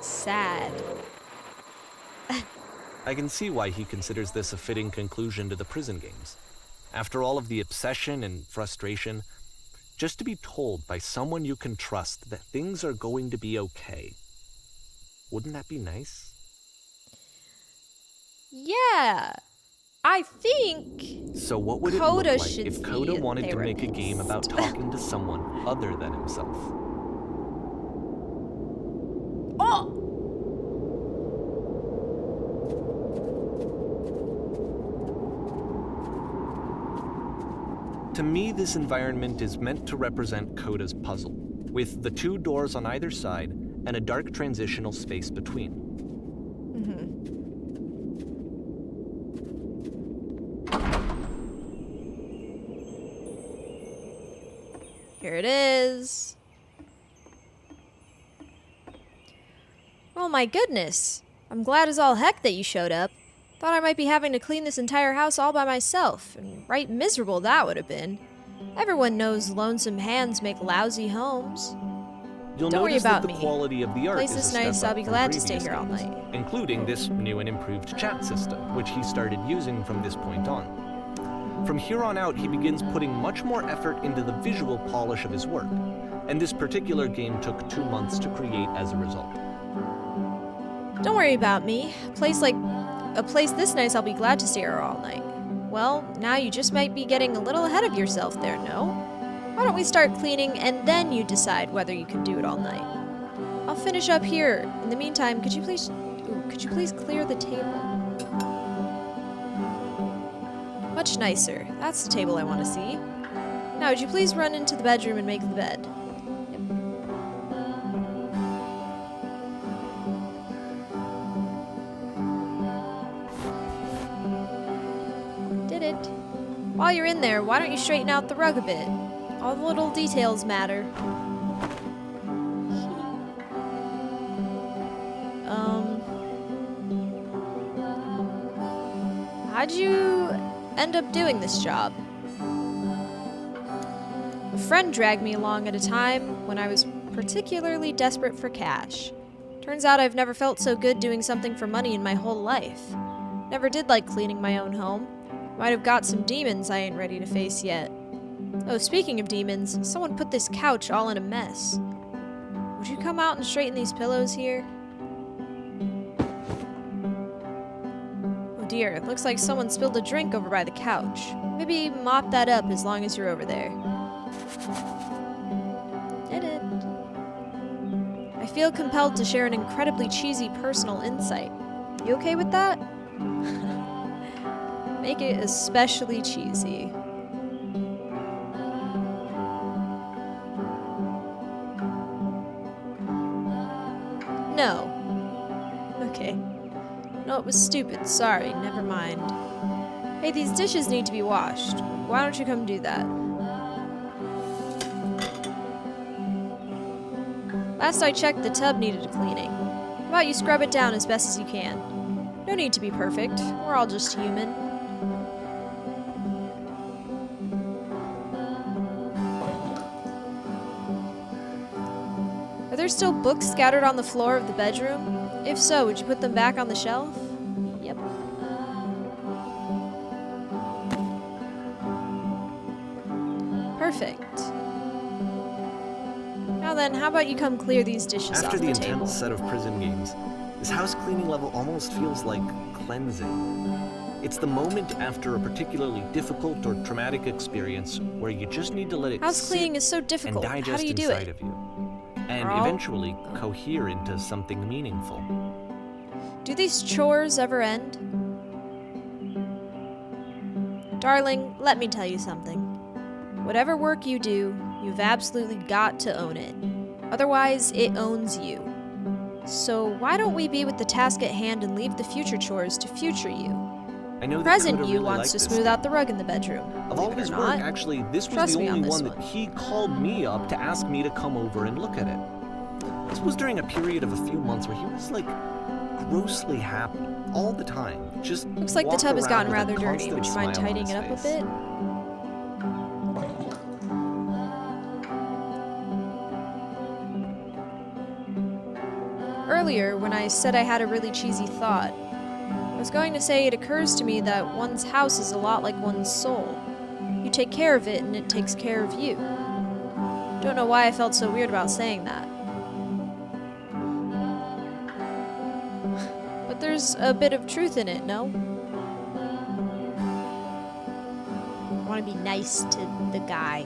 sad. I can see why he considers this a fitting conclusion to the prison games. After all of the obsession and frustration, just to be told by someone you can trust that things are going to be okay. Wouldn't that be nice? Yeah. I think So what would it Coda look like should if Coda be a wanted to make a game about therapist. talking to someone other than himself? Oh! To me, this environment is meant to represent Coda's puzzle, with the 2 doors on either side and a dark transitional space between. Here it is. Oh my goodness. I'm glad as all heck that you showed up. Thought I might be having to clean this entire house all by myself, and right miserable that would have been. Everyone knows lonesome hands make lousy homes. You'll Don't worry notice about that the me. quality of the art Place is a is step nice, up I'll be from glad to stay previous here all games, night. including this new and improved chat system, which he started using from this point on. From here on out, he begins putting much more effort into the visual polish of his work, and this particular game took 2 months to create as a result. Don't worry about me. A place this nice, I'll be glad to stay here all night. Well, now you just might be getting a little ahead of yourself there, no? Why don't we start cleaning and then you decide whether you can do it all night? I'll finish up here. In the meantime, could you please clear the table? Much nicer. That's the table I want to see. Now, would you please run into the bedroom and make the bed? Did it. While you're in there, why don't you straighten out the rug a bit? All the little details matter. How'd you end up doing this job? A friend dragged me along at a time when I was particularly desperate for cash. Turns out I've never felt so good doing something for money in my whole life. Never did like cleaning my own home. Might have got some demons I ain't ready to face yet. Oh, speaking of demons, someone put this couch all in a mess. Would you come out and straighten these pillows here? Oh dear, it looks like someone spilled a drink over by the couch. Maybe mop that up as long as you're over there. Did it. I feel compelled to share an incredibly cheesy personal insight. You okay with that? Make it especially cheesy. No. Okay. No, it was stupid. Sorry, never mind. Hey, these dishes need to be washed. Why don't you come do that? Last I checked, the tub needed a cleaning. How about you scrub it down as best as you can? No need to be perfect. We're all just human. Are there still books scattered on the floor of the bedroom? If so, would you put them back on the shelf? Yep. Perfect. Now then, how about you come clear these dishes After off the the table? intense set of prison games, this house cleaning level almost feels like cleansing. It's the moment after a particularly difficult or traumatic experience where you just need to let it House sit cleaning is so and difficult. How digest do you do inside it? of you, and Carl? eventually cohere into something meaningful. Do these chores ever end? Darling, let me tell you something. Whatever work you do, you've absolutely got to own it. Otherwise, it owns you. So why don't we be with the task at hand and leave the future chores to future you? I know that Present Coda you really wants liked to this smooth game. out the rug in the bedroom. Of all Believe of it his or work, not. actually, this was Trust the me on only this one that one. he called me up to ask me to come over and look at it. This was during a period of a few months where he was like grossly happy all the time. Just Looks like the walked tub has around gotten with a rather dirty. constant Would you mind smile on tidying his it up a face. bit? Earlier, when I said I had a really cheesy thought, I was going to say it occurs to me that one's house is a lot like one's soul. You take care of it and it takes care of you. Don't know why I felt so weird about saying that. But there's a bit of truth in it, no? I want to be nice to the guy.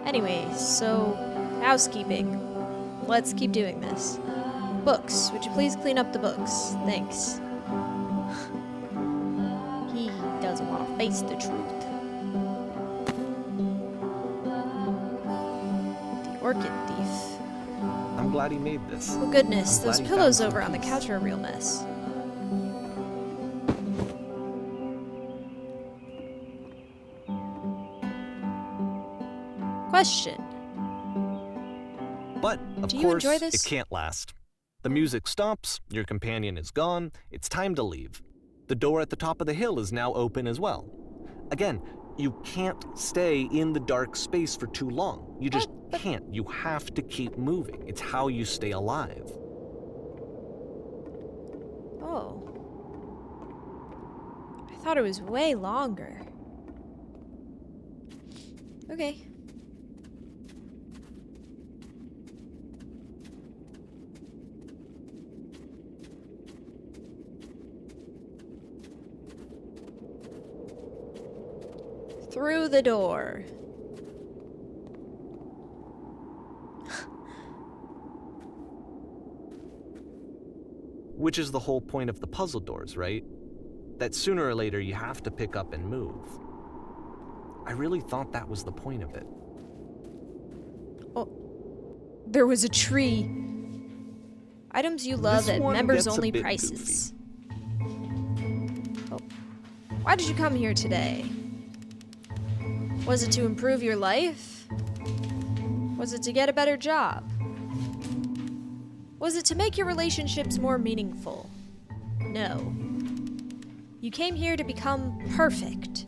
Anyway, so housekeeping. Let's keep doing this. Books. Would you please clean up the books? Thanks. He doesn't want to face the truth. The orchid thief. I'm glad he made this. Oh goodness, I'm glad those he pillows found over on the some couch are a real mess. Question. But, of Do you course, enjoy this? it can't last. The music stops, your companion is gone, it's time to leave. The door at the top of the hill is now open as well. Again, you can't stay in the dark space for too long. You just can't. You have to keep moving. It's how you stay alive. Oh. I thought it was way longer. Okay. Through the door. Which is the whole point of the puzzle doors, right? That sooner or later you have to pick up and move. I really thought that was the point of it. Oh. There was a tree. Items you love This at one members gets a only bit prices. Oh. Why did you come here today? Was it to improve your life? Was it to get a better job? Was it to make your relationships more meaningful? No. You came here to become perfect.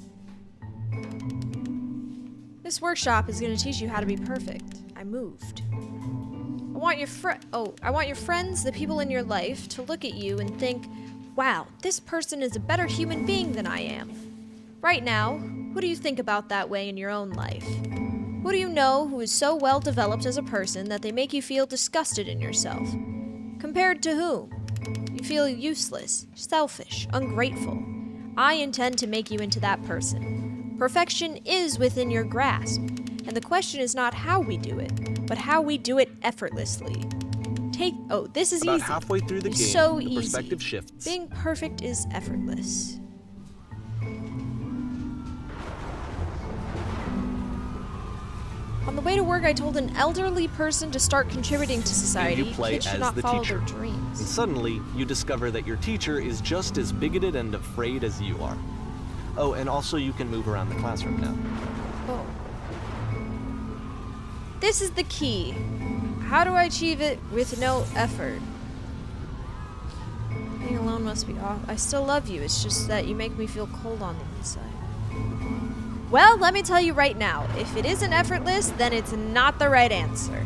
This workshop is going to teach you how to be perfect. I moved. I want your friends, the people in your life, to look at you and think, wow, this person is a better human being than I am. Right now, who do you think about that way in your own life? Who do you know who is so well developed as a person that they make you feel disgusted in yourself? Compared to whom? You feel useless, selfish, ungrateful. I intend to make you into that person. Perfection is within your grasp, and the question is not how we do it, but how we do it effortlessly. This is About easy. halfway through the It's game, so the easy. perspective shifts. Being perfect is effortless. On the way to work, I told an elderly person to start contributing to society. You play Kids should as not the follow teacher. their And dreams. suddenly, you discover that your teacher is just as bigoted and afraid as you are. Oh, and also you can move around the classroom now. Oh. This is the key. How do I achieve it with no effort? Being alone must be off. I still love you. It's just that you make me feel cold on the inside. Well, let me tell you right now, if it isn't effortless, then it's not the right answer.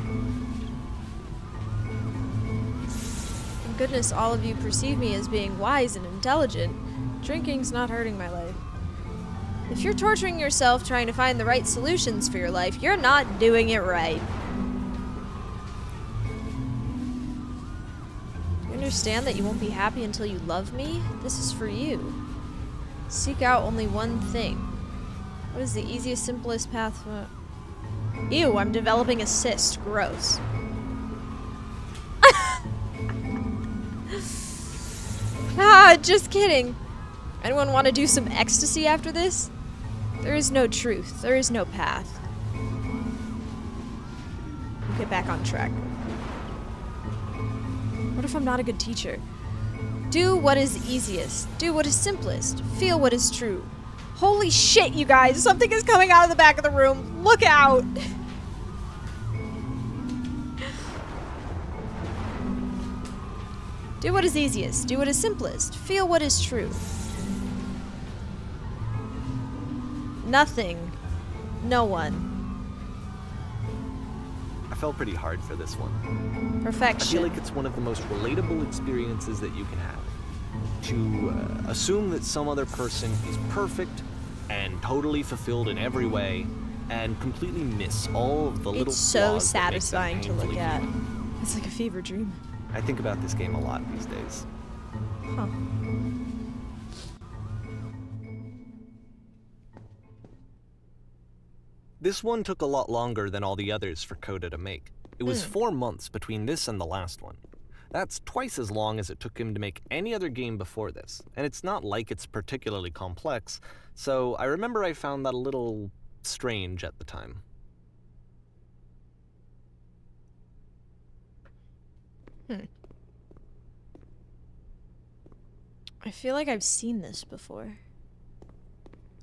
Thank goodness all of you perceive me as being wise and intelligent. Drinking's not hurting my life. If you're torturing yourself trying to find the right solutions for your life, you're not doing it right. Do you understand that you won't be happy until you love me? This is for you. Seek out only one thing. What is the easiest, simplest path? Ew, I'm developing a cyst. Gross. Just kidding. Anyone want to do some ecstasy after this? There is no truth. There is no path. Get back on track. What if I'm not a good teacher? Do what is easiest. Do what is simplest. Feel what is true. Holy shit, you guys! Something is coming out of the back of the room. Look out! Do what is easiest. Do what is simplest. Feel what is true. Nothing. No one. I felt pretty hard for this one. I Perfection. feel like it's one of the most relatable experiences that you can have. To assume that some other person is perfect and totally fulfilled in every way, and completely miss all of the little It's so flaws that make them satisfying to look painfully at. human. It's like a fever dream. I think about this game a lot these days. Huh. This one took a lot longer than all the others for Coda to make. It was 4 months between this and the last one. That's twice as long as it took him to make any other game before this, and it's not like it's particularly complex, so I remember I found that a little strange at the time. I feel like I've seen this before.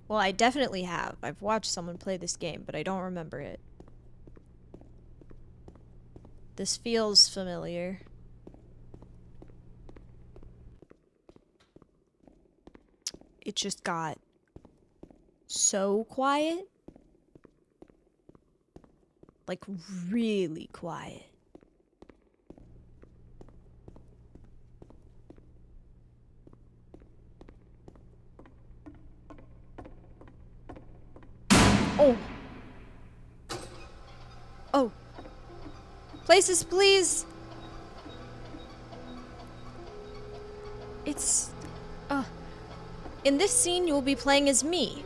Well, I definitely have. I've watched someone play this game, but I don't remember it. This feels familiar. It just got so quiet. Like, really quiet. Oh. Oh. Places, please. It's... In this scene, you will be playing as me.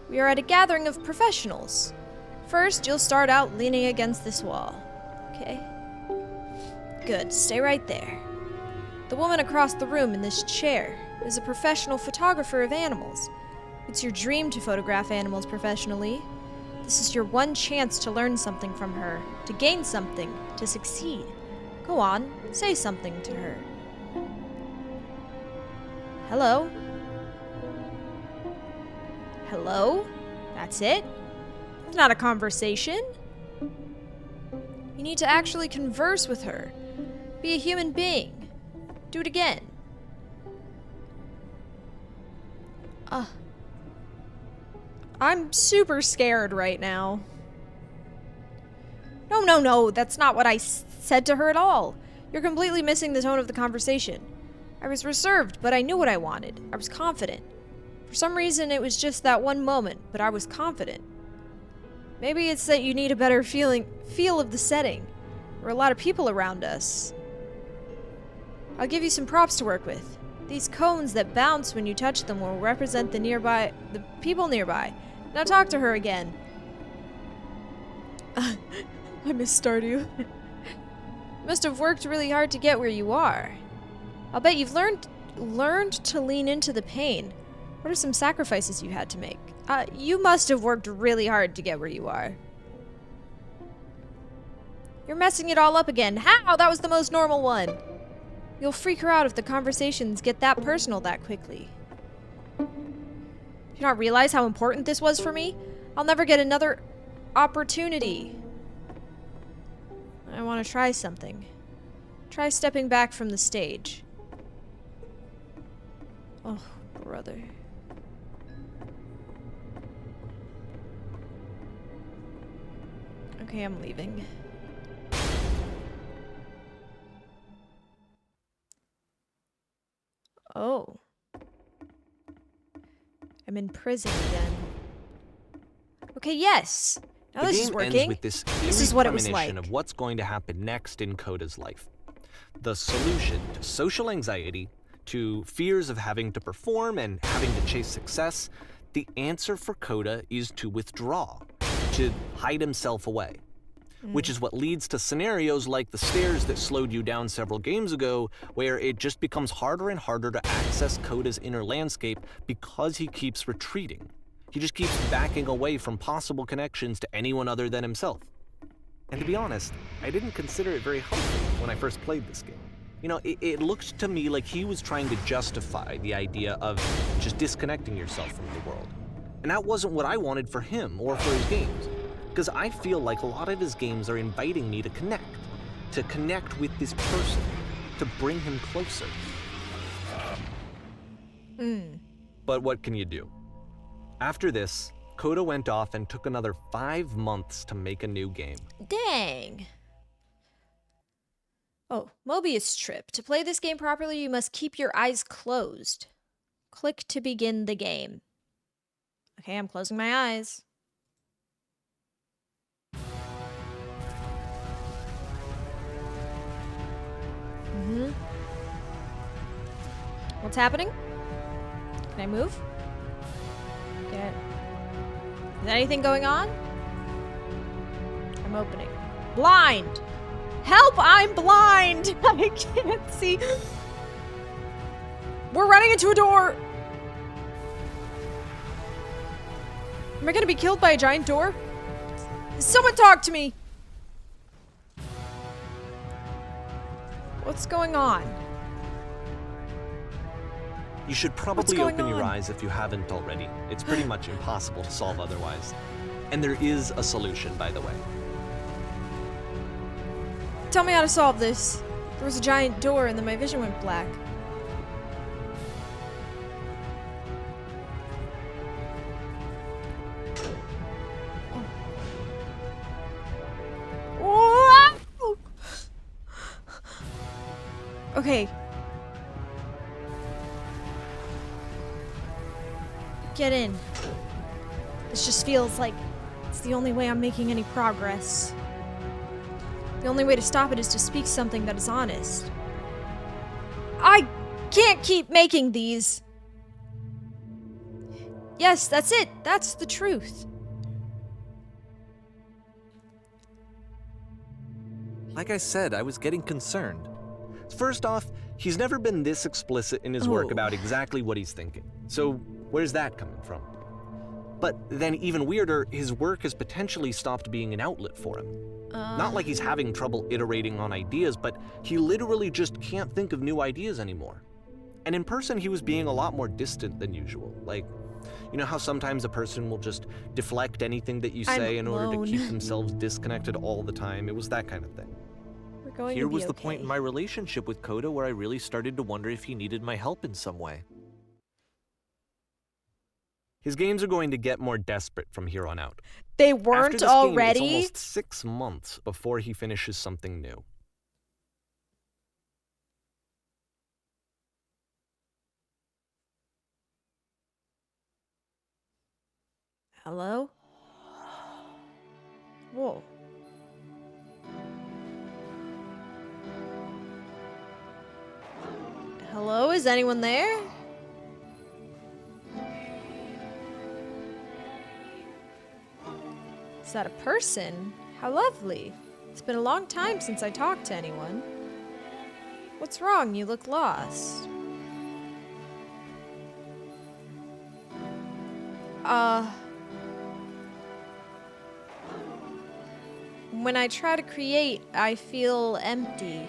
We are at a gathering of professionals. First, you'll start out leaning against this wall. Okay? Good. Stay right there. The woman across the room in this chair is a professional photographer of animals. It's your dream to photograph animals professionally. This is your one chance to learn something from her, to gain something, to succeed. Go on, say something to her. Hello? Hello? That's it? It's not a conversation. You need to actually converse with her. Be a human being. Do it again. I'm super scared right now. No, that's not what I said to her at all. You're completely missing the tone of the conversation. I was reserved, but I knew what I wanted. I was confident. For some reason, it was just that one moment, but I was confident. Maybe it's that you need a better feel of the setting. There are a lot of people around us. I'll give you some props to work with. These cones that bounce when you touch them will represent the people nearby. Now talk to her again. I miss Stardew. You must have worked really hard to get where you are. I'll bet you've learned to lean into the pain. What are some sacrifices you had to make? You must have worked really hard to get where you are. You're messing it all up again. How? That was the most normal one. You'll freak her out if the conversations get that personal that quickly. Do you not realize how important this was for me? I'll never get another opportunity. I want to try something. Try stepping back from the stage. Oh, brother. Okay, I'm leaving. Oh. I'm in prison again. Okay, yes. Now this is working. Ends with this is what it was premonition like. of what's going to happen next in Coda's life. The solution to social anxiety, to fears of having to perform and having to chase success, the answer for Coda is to withdraw, to hide himself away. Which is what leads to scenarios like the stairs that slowed you down several games ago, where it just becomes harder and harder to access Coda's inner landscape because he keeps retreating. He just keeps backing away from possible connections to anyone other than himself. And to be honest, I didn't consider it very helpful when I first played this game. You know, it looked to me like he was trying to justify the idea of just disconnecting yourself from the world. And that wasn't what I wanted for him or for his games. Because I feel like a lot of his games are inviting me to connect with this person, to bring him closer. But what can you do? After this, Coda went off and took another 5 months to make a new game. Dang. Oh, Mobius Trip. To play this game properly, you must keep your eyes closed. Click to begin the game. Okay, I'm closing my eyes. What's happening? Can I move? Is anything going on? I'm opening. Blind! Help! I'm blind! I can't see. We're running into a door! Am I gonna be killed by a giant door? Someone talk to me! What's going on? You should probably going open your on? eyes if you haven't already. It's pretty much impossible to solve otherwise. And there is a solution, by the way. Tell me how to solve this. There was a giant door and then my vision went black. Oh. Whoa! Okay. Get in. This just feels like it's the only way I'm making any progress. The only way to stop it is to speak something that is honest. I can't keep making these. Yes, that's it. That's the truth. Like I said, I was getting concerned. First off, he's never been this explicit in his work about exactly what he's thinking. So where's that coming from? But then even weirder, his work has potentially stopped being an outlet for him. Not like he's having trouble iterating on ideas, but he literally just can't think of new ideas anymore. And in person, he was being a lot more distant than usual. Like, you know how sometimes a person will just deflect anything that you say in order to keep themselves disconnected all the time? It was that kind of thing. We're going Here to be was the okay. point in my relationship with Coda where I really started to wonder if he needed my help in some way. His games are going to get more desperate from here on out. They After weren't this already. Game, it's almost 6 months before he finishes something new. Hello? Whoa. Hello? Is anyone there? Is that a person? How lovely. It's been a long time since I talked to anyone. What's wrong? You look lost. When I try to create, I feel empty.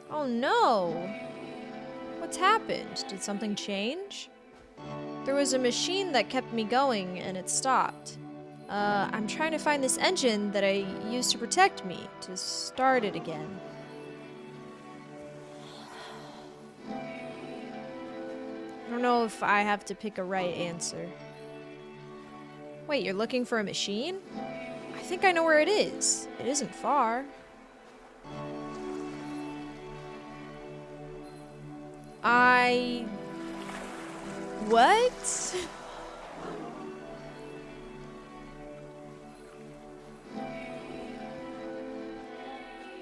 Oh no! What's happened? Did something change? There was a machine that kept me going and it stopped. I'm trying to find this engine that I used to protect me, to start it again. I don't know if I have to pick a right answer. Wait, you're looking for a machine? I think I know where it is. It isn't far. What?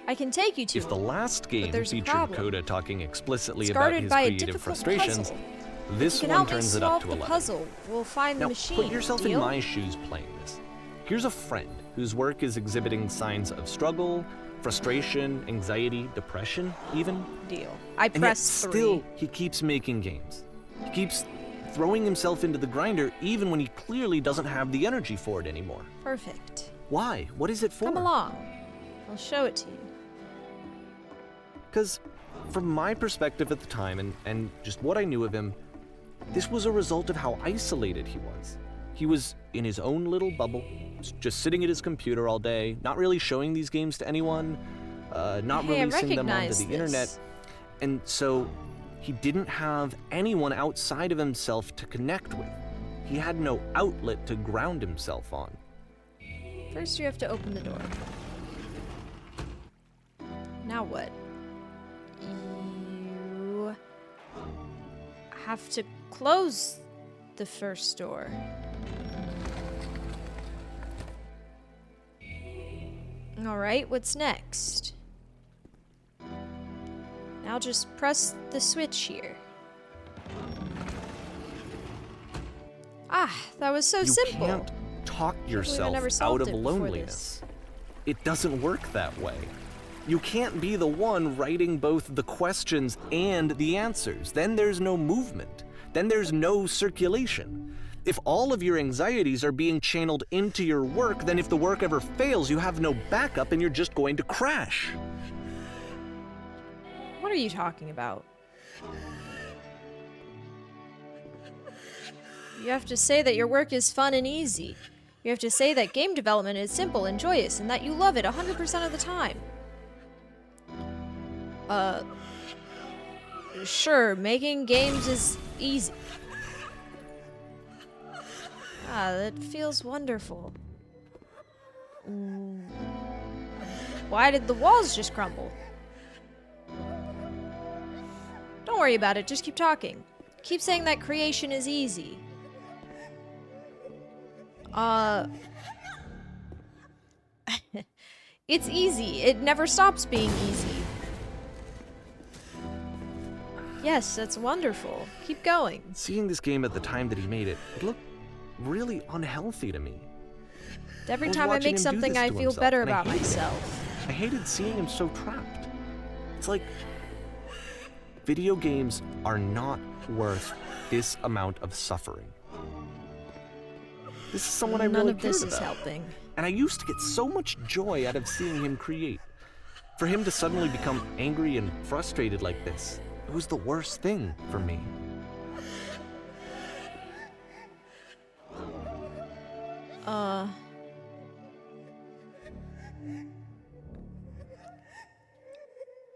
I can take you to If the last game there's a featured problem. Coda talking explicitly It's about guarded his by a creative difficult frustrations, puzzle. this You can one help me turns it up solve to the 11. puzzle. We'll find Now, the machine. put yourself in Deal? my shoes playing this. Here's a friend whose work is exhibiting signs of struggle, frustration, anxiety, depression, even. Deal. I And yet press still, 3. he keeps making games. He keeps throwing himself into the grinder even when he clearly doesn't have the energy for it anymore. Perfect. Why? What is it for? Come along. I'll show it to you. Because from my perspective at the time and just what I knew of him, this was a result of how isolated he was. He was in his own little bubble, just sitting at his computer all day, not really showing these games to anyone, not Hey, I releasing them onto recognize the this. internet. And so he didn't have anyone outside of himself to connect with. He had no outlet to ground himself on. First, you have to open the door. Now what? You have to close the first door. Alright, what's next? Now just press the switch here. Ah, that was so simple. You can't talk yourself never out solved of it before loneliness. It doesn't work that way. You can't be the one writing both the questions and the answers. Then there's no movement. Then there's no circulation. If all of your anxieties are being channeled into your work, then if the work ever fails, you have no backup and you're just going to crash. What are you talking about? You have to say that your work is fun and easy. You have to say that game development is simple and joyous and that you love it 100% of the time. Sure, making games is easy. Ah, that feels wonderful. Why did the walls just crumble? Don't worry about it, just keep talking. Keep saying that creation is easy. It's easy. It never stops being easy. Yes, that's wonderful. Keep going. Seeing this game at the time that he made it, it looked really unhealthy to me. Every I was time I watching make him do something, this I to feel himself, better and I about hated it. myself. I hated seeing him so trapped. It's like video games are not worth this amount of suffering. This is someone I None really of this cared is about. helping. And I used to get so much joy out of seeing him create. For him to suddenly become angry and frustrated like this, it was the worst thing for me.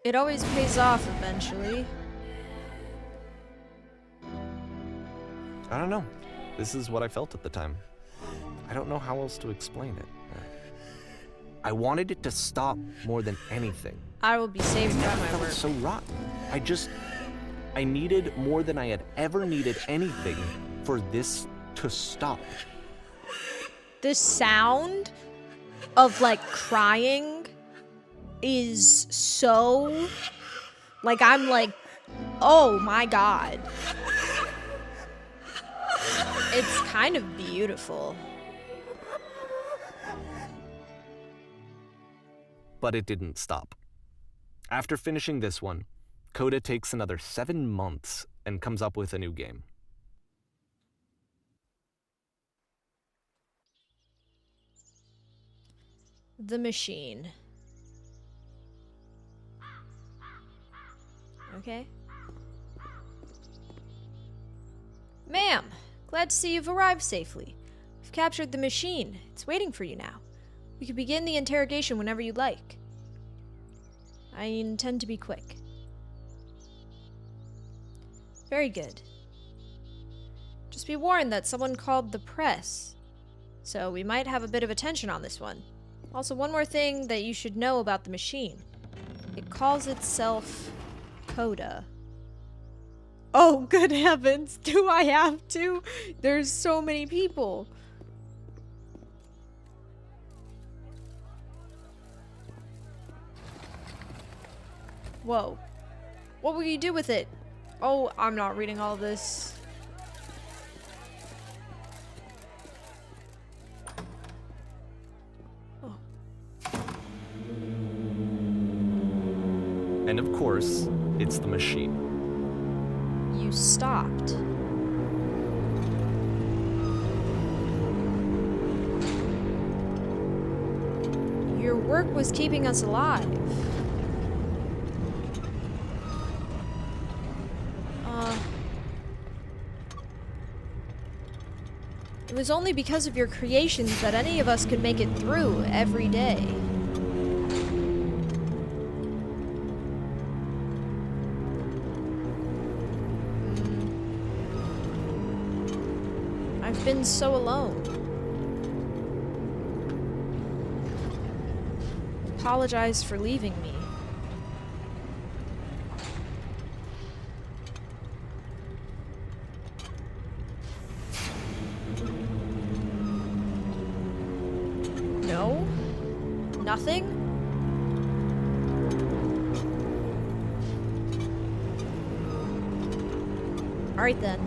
It always pays off eventually. I don't know. This is what I felt at the time. I don't know how else to explain it. I wanted it to stop more than anything. I will be saved by I my felt work. so rotten. I needed more than I had ever needed anything for this to stop. The sound of like crying is so like I'm like, oh my god. It's kind of beautiful. But it didn't stop. After finishing this one, Coda takes another 7 months and comes up with a new game. The machine. Okay. Ma'am, glad to see you've arrived safely. We've captured the machine. It's waiting for you now. We can begin the interrogation whenever you'd like. I intend to be quick. Very good. Just be warned that someone called the press, so we might have a bit of attention on this one. Also, one more thing that you should know about the machine. It calls itself Coda. Oh, good heavens, do I have to? There's so many people. Whoa. What will you do with it? Oh, I'm not reading all this. Oh. And of course, it's the machine. You stopped. Your work was keeping us alive. It was only because of your creations that any of us could make it through every day. I've been so alone. Apologize for leaving me. No? Nothing? Alright then.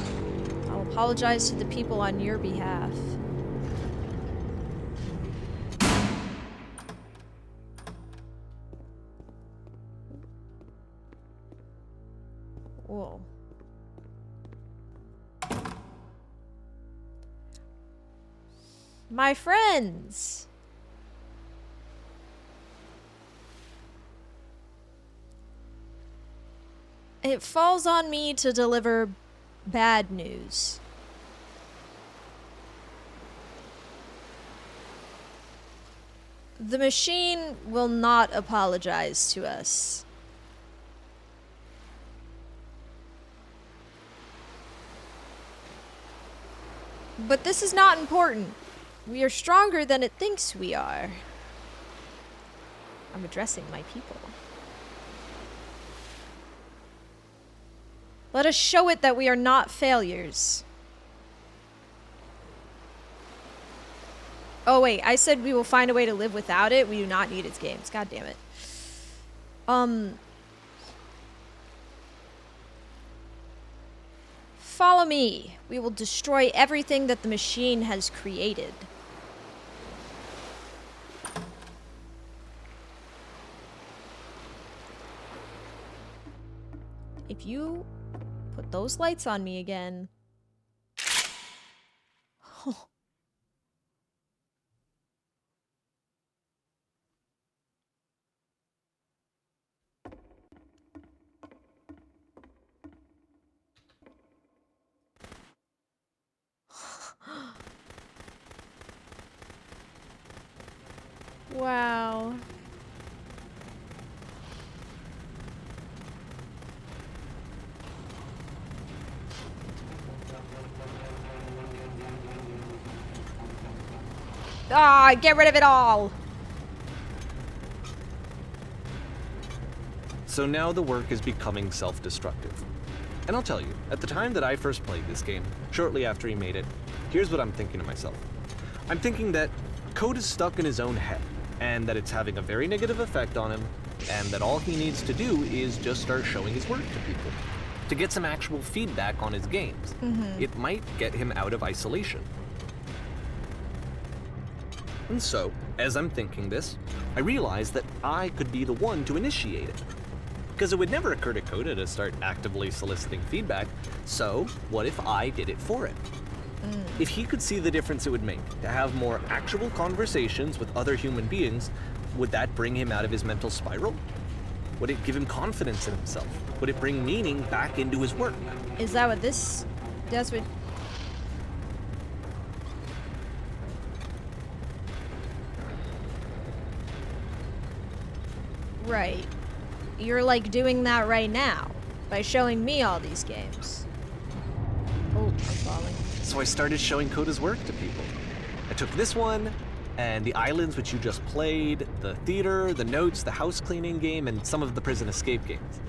I'll apologize to the people on your behalf. Whoa. My friends! It falls on me to deliver bad news. The machine will not apologize to us. But this is not important. We are stronger than it thinks we are. I'm addressing my people. Let us show it that we are not failures. Oh wait, I said we will find a way to live without it. We do not need its games. God damn it. Follow me. We will destroy everything that the machine has created. If you put those lights on me again. Wow. Ah, get rid of it all. So now the work is becoming self-destructive. And I'll tell you, at the time that I first played this game, shortly after he made it, here's what I'm thinking to myself. I'm thinking that Code is stuck in his own head, and that it's having a very negative effect on him, and that all he needs to do is just start showing his work to people, to get some actual feedback on his games. It might get him out of isolation. And so, as I'm thinking this, I realize that I could be the one to initiate it. Because it would never occur to Coda to start actively soliciting feedback, so what if I did it for him? If he could see the difference it would make to have more actual conversations with other human beings, would that bring him out of his mental spiral? Would it give him confidence in himself? Would it bring meaning back into his work? Is that what this does with... Right. You're like doing that right now by showing me all these games. Oh, I'm falling. So I started showing Coda's work to people. I took this one, and the islands which you just played, the theater, the notes, the house cleaning game, and some of the prison escape games.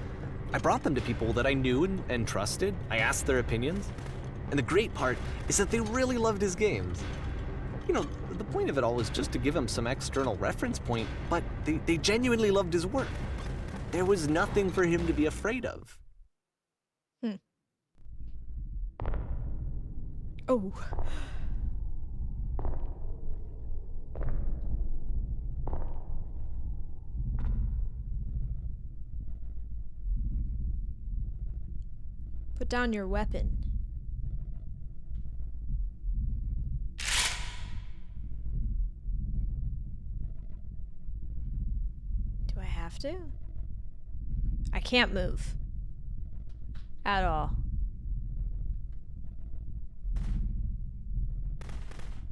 I brought them to people that I knew and trusted. I asked their opinions. And the great part is that they really loved his games. You know, the point of it all was just to give him some external reference point, but they genuinely loved his work. There was nothing for him to be afraid of. Oh. Put down your weapon. Do I have to? I can't move. At all.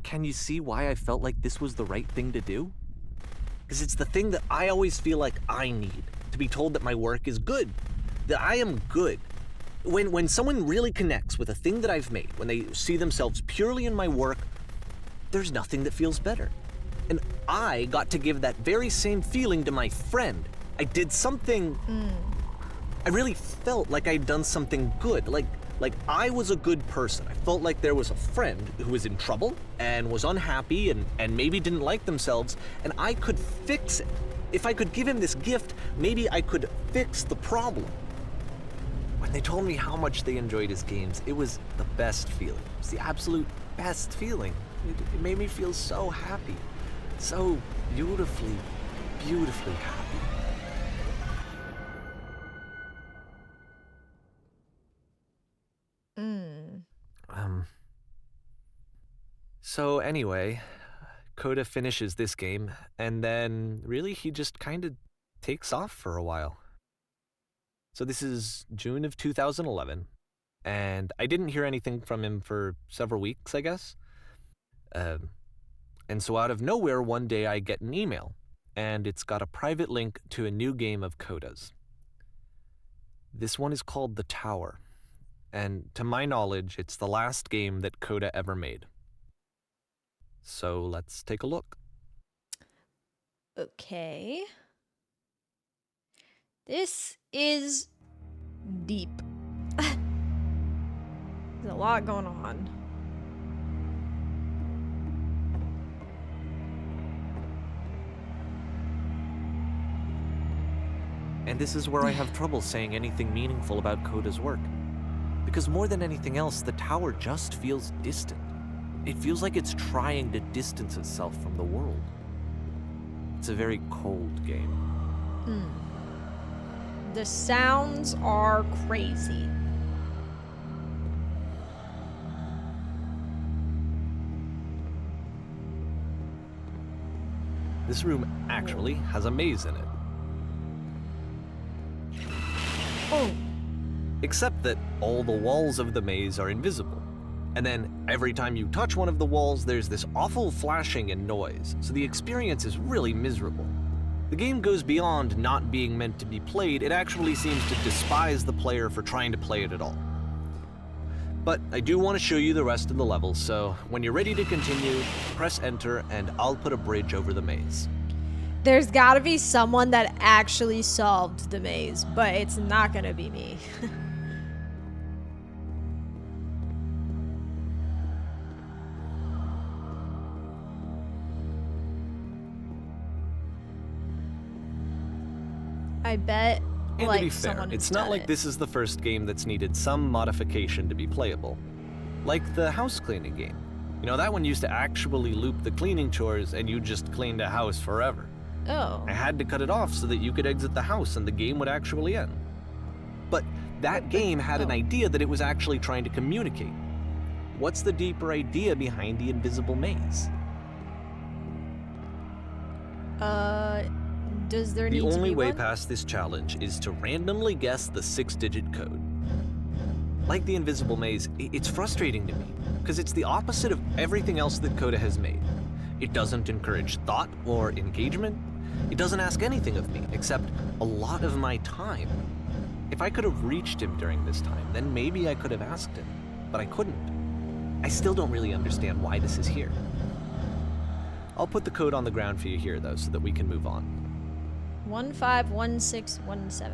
Can you see why I felt like this was the right thing to do? Because it's the thing that I always feel like I need, to be told that my work is good, that I am good. When someone really connects with a thing that I've made, when they see themselves purely in my work, there's nothing that feels better. And I got to give that very same feeling to my friend. I did something... I really felt like I'd done something good, like Like, I was a good person. I felt like there was a friend who was in trouble and was unhappy and maybe didn't like themselves, and I could fix it. If I could give him this gift, maybe I could fix the problem. When they told me how much they enjoyed his games, it was the best feeling. It was the absolute best feeling. It made me feel so happy. So beautifully, beautifully happy. So anyway, Coda finishes this game, and then really he just kind of takes off for a while. So this is June of 2011, and I didn't hear anything from him for several weeks, I guess. And so out of nowhere, one day I get an email, and it's got a private link to a new game of Coda's. This one is called The Tower, and to my knowledge, it's the last game that Coda ever made. So let's take a look. Okay. This is deep. There's a lot going on. And this is where I have trouble saying anything meaningful about Coda's work. Because more than anything else, The Tower just feels distant. It feels like it's trying to distance itself from the world. It's a very cold game. The sounds are crazy. This room actually has a maze in it. Oh. Except that all the walls of the maze are invisible. And then every time you touch one of the walls, there's this awful flashing and noise, so the experience is really miserable. The game goes beyond not being meant to be played, it actually seems to despise the player for trying to play it at all. But I do want to show you the rest of the levels, so when you're ready to continue, press enter and I'll put a bridge over the maze. There's gotta be someone that actually solved the maze, but it's not gonna be me. I bet, And like, to be fair, someone it's has not done like it. this is the first game that's needed some modification to be playable. Like the house cleaning game. You know, that one used to actually loop the cleaning chores and you just cleaned a house forever. Oh. I had to cut it off so that you could exit the house and the game would actually end. But that game had an idea that it was actually trying to communicate. What's the deeper idea behind the invisible maze? Does there The need to be only way one? past this challenge is to randomly guess the 6-digit code. Like the invisible maze, it's frustrating to me, because it's the opposite of everything else that Coda has made. It doesn't encourage thought or engagement. It doesn't ask anything of me, except a lot of my time. If I could have reached him during this time, then maybe I could have asked him, but I couldn't. I still don't really understand why this is here. I'll put the code on the ground for you here, though, so that we can move on. 151617.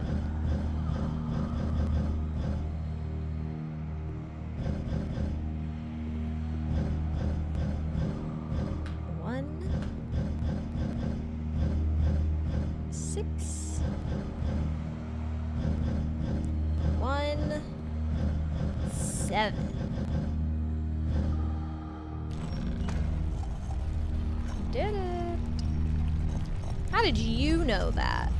One, 6, 1, 7. Did it. How did you know that?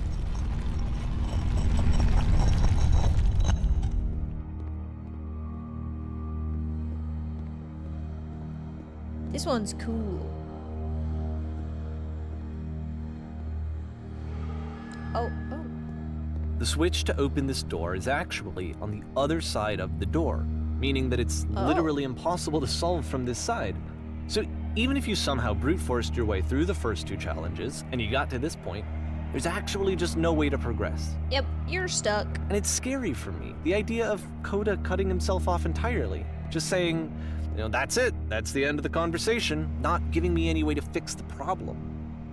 This one's cool. Oh. The switch to open this door is actually on the other side of the door, meaning that it's literally impossible to solve from this side. So even if you somehow brute forced your way through the first 2 challenges, and you got to this point, there's actually just no way to progress. Yep, you're stuck. And it's scary for me, the idea of Coda cutting himself off entirely, just saying, you know, that's it, that's the end of the conversation, not giving me any way to fix the problem.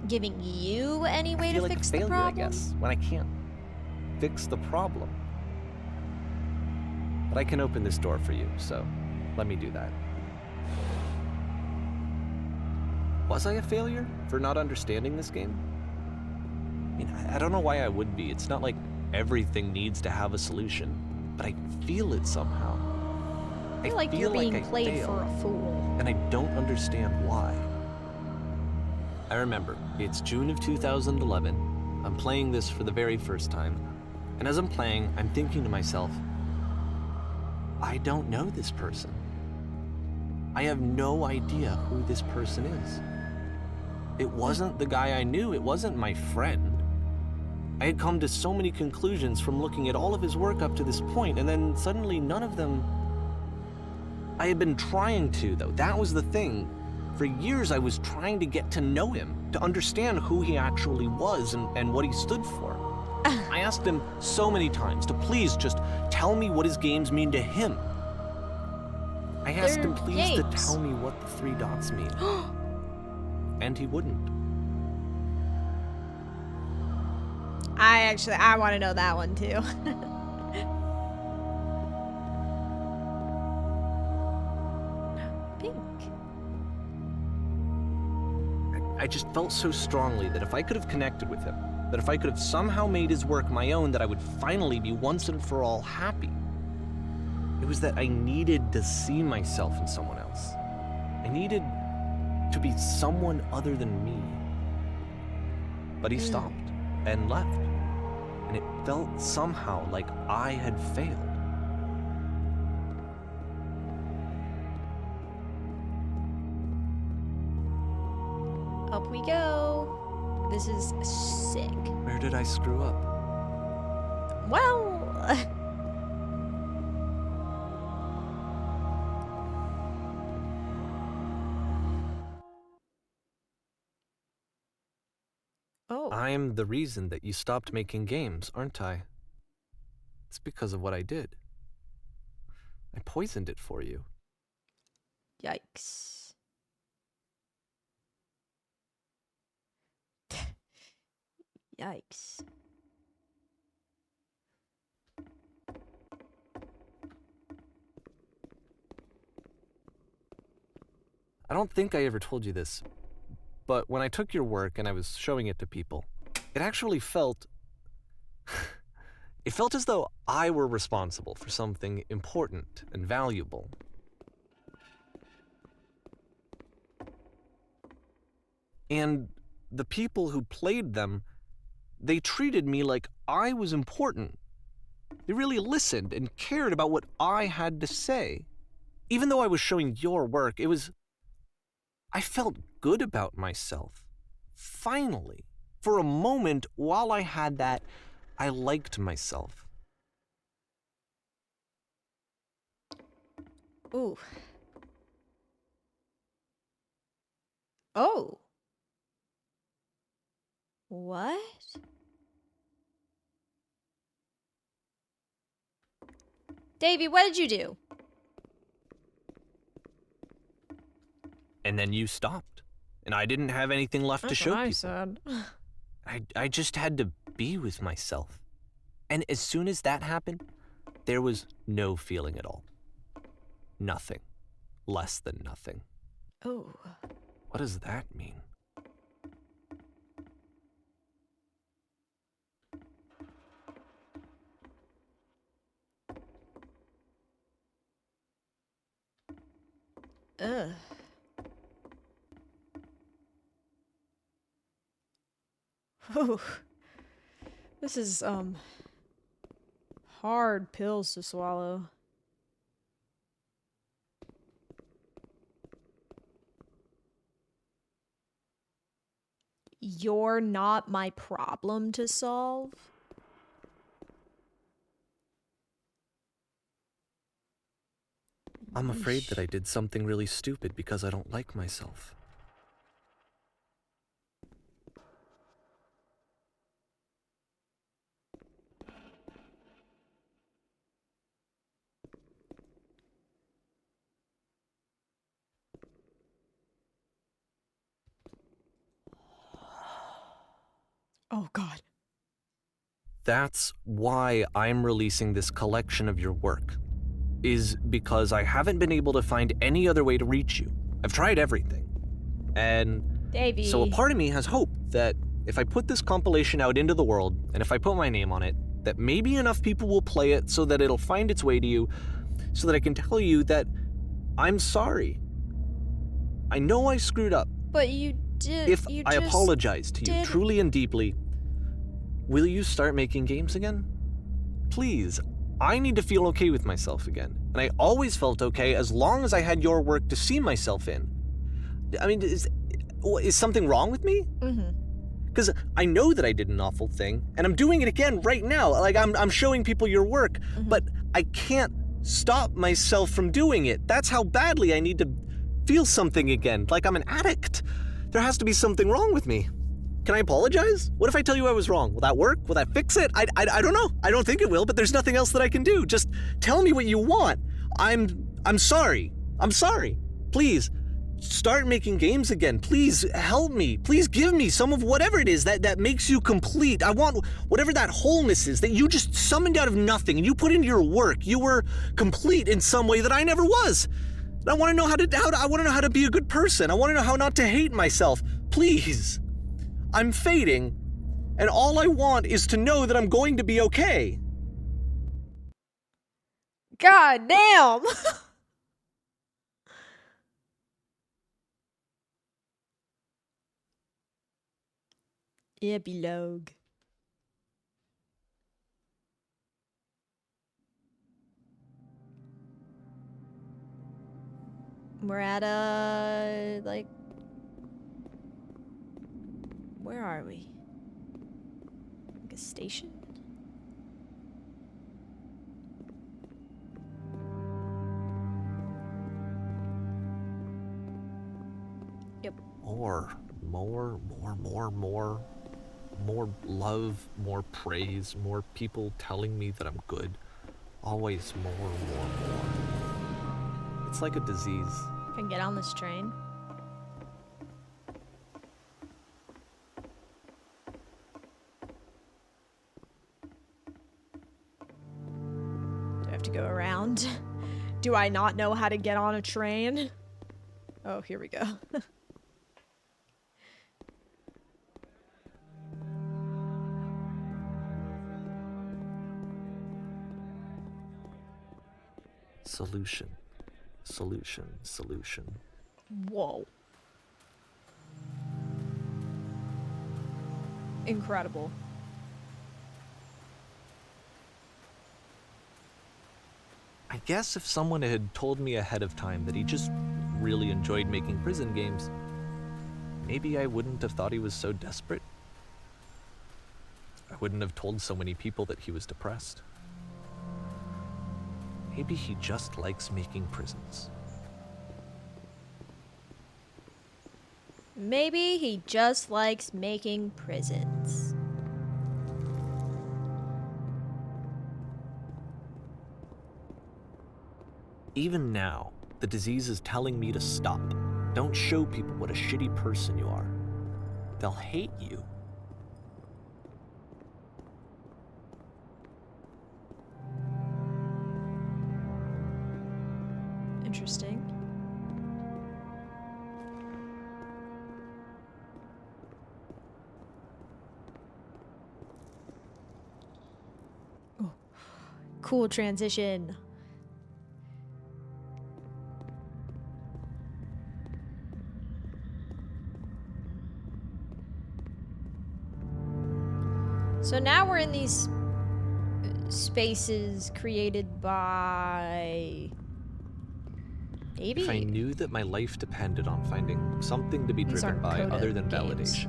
Giving you any way I feel to like fix a failure, the problem? I guess, when I can't fix the problem. but I can open this door for you, so let me do that. Was I a failure for not understanding this game? I mean, I don't know why I would be. It's not like everything needs to have a solution, but I feel it somehow. I feel like you're being played for a fool. And I don't understand why. I remember, it's June of 2011. I'm playing this for the very first time. And as I'm playing, I'm thinking to myself, I don't know this person. I have no idea who this person is. It wasn't the guy I knew, it wasn't my friend. I had come to so many conclusions from looking at all of his work up to this point, and then suddenly none of them... I had been trying to, though. That was the thing. For years I was trying to get to know him, to understand who he actually was and what he stood for. I asked him so many times to please just tell me what his games mean to him. I asked him please to tell me what the 3 dots mean. And he wouldn't. I want to know that one too. Pink. I just felt so strongly that if I could have connected with him, that if I could have somehow made his work my own, that I would finally be once and for all happy. It was that I needed to see myself in someone else. I needed to be someone other than me. But he stopped and left, and it felt somehow like I had failed. Up we go. This is sick. Where did I screw up? Well... Oh. I'm the reason that you stopped making games, aren't I? It's because of what I did. I poisoned it for you. Yikes. Yikes. I don't think I ever told you this, but when I took your work and I was showing it to people, it actually felt... it felt as though I were responsible for something important and valuable. And the people who played them, they treated me like I was important. They really listened and cared about what I had to say. Even though I was showing your work, it was... I felt good about myself. Finally. For a moment, while I had that, I liked myself. Ooh. Oh. What? Davey, what did you do? And then you stopped. And I didn't have anything left to show people. Said. I just had to be with myself. And as soon as that happened, there was no feeling at all. Nothing. Less than nothing. Oh. What does that mean? Ugh. Whew. This is, hard pills to swallow. You're not my problem to solve? I'm afraid that I did something really stupid because I don't like myself. Oh, God. That's why I'm releasing this collection of your work. is because I haven't been able to find any other way to reach you. I've tried everything. And Davey. so a part of me has hope that if I put this compilation out into the world, and if I put my name on it, that maybe enough people will play it so that it'll find its way to you, so that I can tell you that I'm sorry. I know I screwed up. But you did. If you I just apologize to you did. truly and deeply, will you start making games again? Please, I need to feel okay with myself again. And I always felt okay as long as I had your work to see myself in. I mean, is something wrong with me? Mm-hmm. Because I know that I did an awful thing, and I'm doing it again right now. Like, I'm showing people your work, but I can't stop myself from doing it. That's how badly I need to feel something again, like I'm an addict. There has to be something wrong with me. Can I apologize? What if I tell you I was wrong? Will that work? Will that fix it? I don't know. I don't think it will, but there's nothing else that I can do. Just tell me what you want. I'm sorry. I'm sorry. Please, start making games again. Please help me. Please give me some of whatever it is that makes you complete. I want whatever that wholeness is that you just summoned out of nothing and you put into your work. You were complete in some way that I never was. And I want to know I want to know how to be a good person. I want to know how not to hate myself. Please. I'm fading, and all I want is to know that I'm going to be okay. God damn. Epilogue. We're at where are we? Like a station? Yep. More love, more praise, more people telling me that I'm good. Always more. It's like a disease. Can I get on this train? Do I have to go around? Do I not know how to get on a train? Oh, here we go. Solution. Whoa. Incredible. I guess if someone had told me ahead of time that he just really enjoyed making prison games, maybe I wouldn't have thought he was so desperate. I wouldn't have told so many people that he was depressed. Maybe he just likes making prisons. Maybe he just likes making prisons. Even now, the disease is telling me to stop. Don't show people what a shitty person you are. They'll hate you. Interesting. Oh, cool transition. So now we're in these spaces created by... Maybe? If I knew that my life depended on finding something to be These driven aren't by Coda other than games. validation,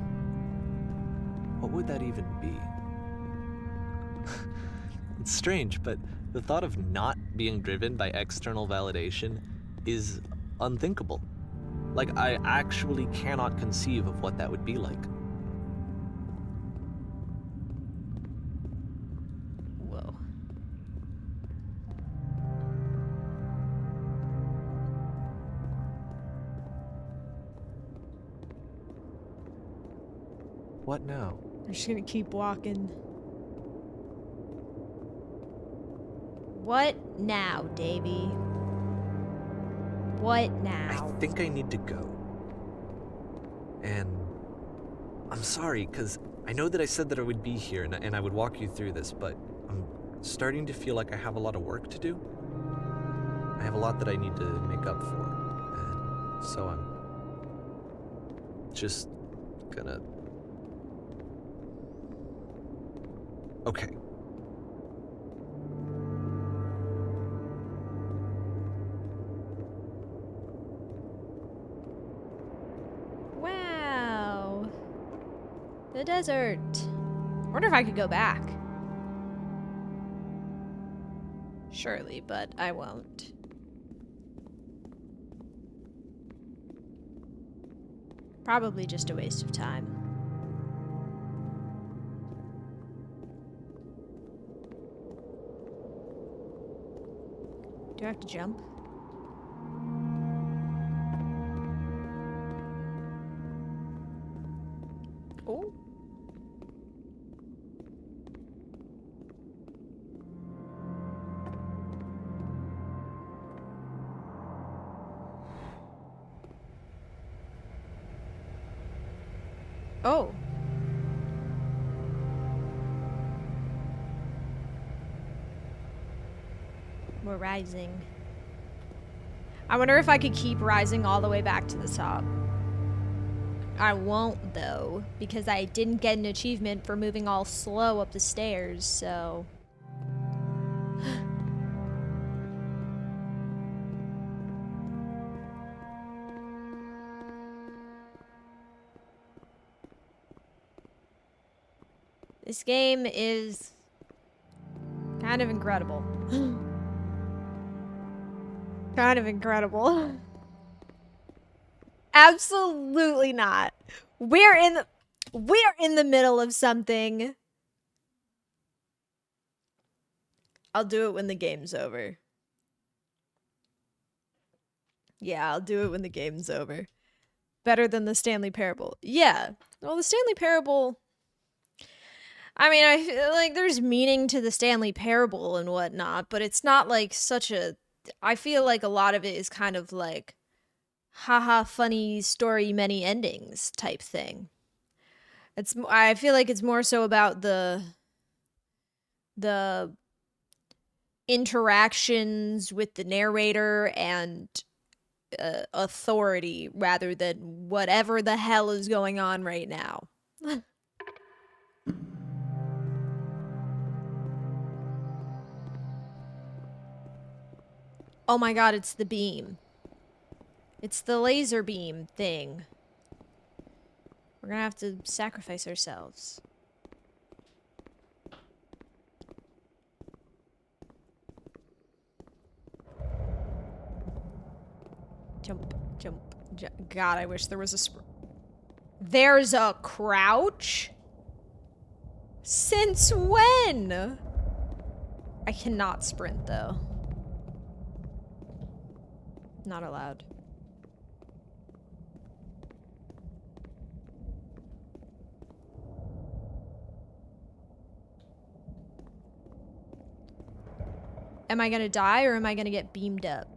what would that even be? It's strange, but the thought of not being driven by external validation is unthinkable. Like, I actually cannot conceive of what that would be like. Whoa. What now? I'm just gonna keep walking. What now, Davy? What now? I think I need to go. And I'm sorry, because I know that I said that I would be here and I would walk you through this, but I'm starting to feel like I have a lot of work to do. I have a lot that I need to make up for, and so I'm just gonna... Okay. Wow. The desert. I wonder if I could go back. Surely, but I won't. Probably just a waste of time. Do I have to jump? Oh. Oh. We're rising. I wonder if I could keep rising all the way back to the top. I won't, though, because I didn't get an achievement for moving all slow up the stairs, so... This game is kind of incredible. Kind of incredible. Absolutely not. We're in the middle of something. I'll do it when the game's over. Yeah, I'll do it when the game's over. Better than the Stanley Parable. Yeah. Well, the Stanley Parable... I mean, I feel like there's meaning to the Stanley Parable and whatnot, but it's not like such a... I feel like a lot of it is kind of like, haha, funny story, many endings type thing. I feel like it's more so about the interactions with the narrator and authority rather than whatever the hell is going on right now. Oh my god, it's the beam. It's the laser beam thing. We're gonna have to sacrifice ourselves. Jump, jump, jump. God, I wish there was a There's a crouch? Since when? I cannot sprint, though. Not allowed. Am I gonna die or am I gonna get beamed up?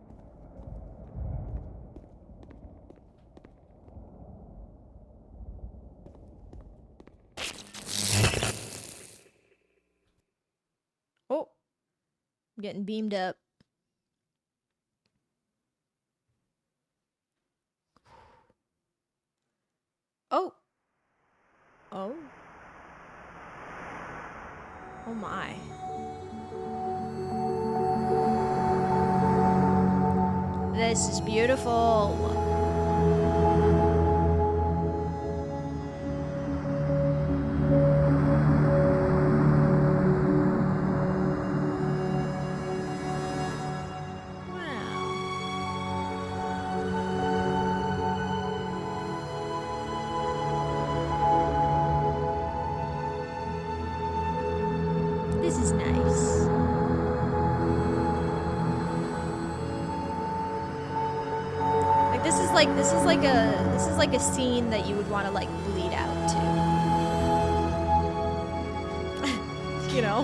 Oh, I'm getting beamed up. Oh. Oh. Oh my. This is beautiful. This is nice. Like this is like a scene that you would want to like bleed out to. You know?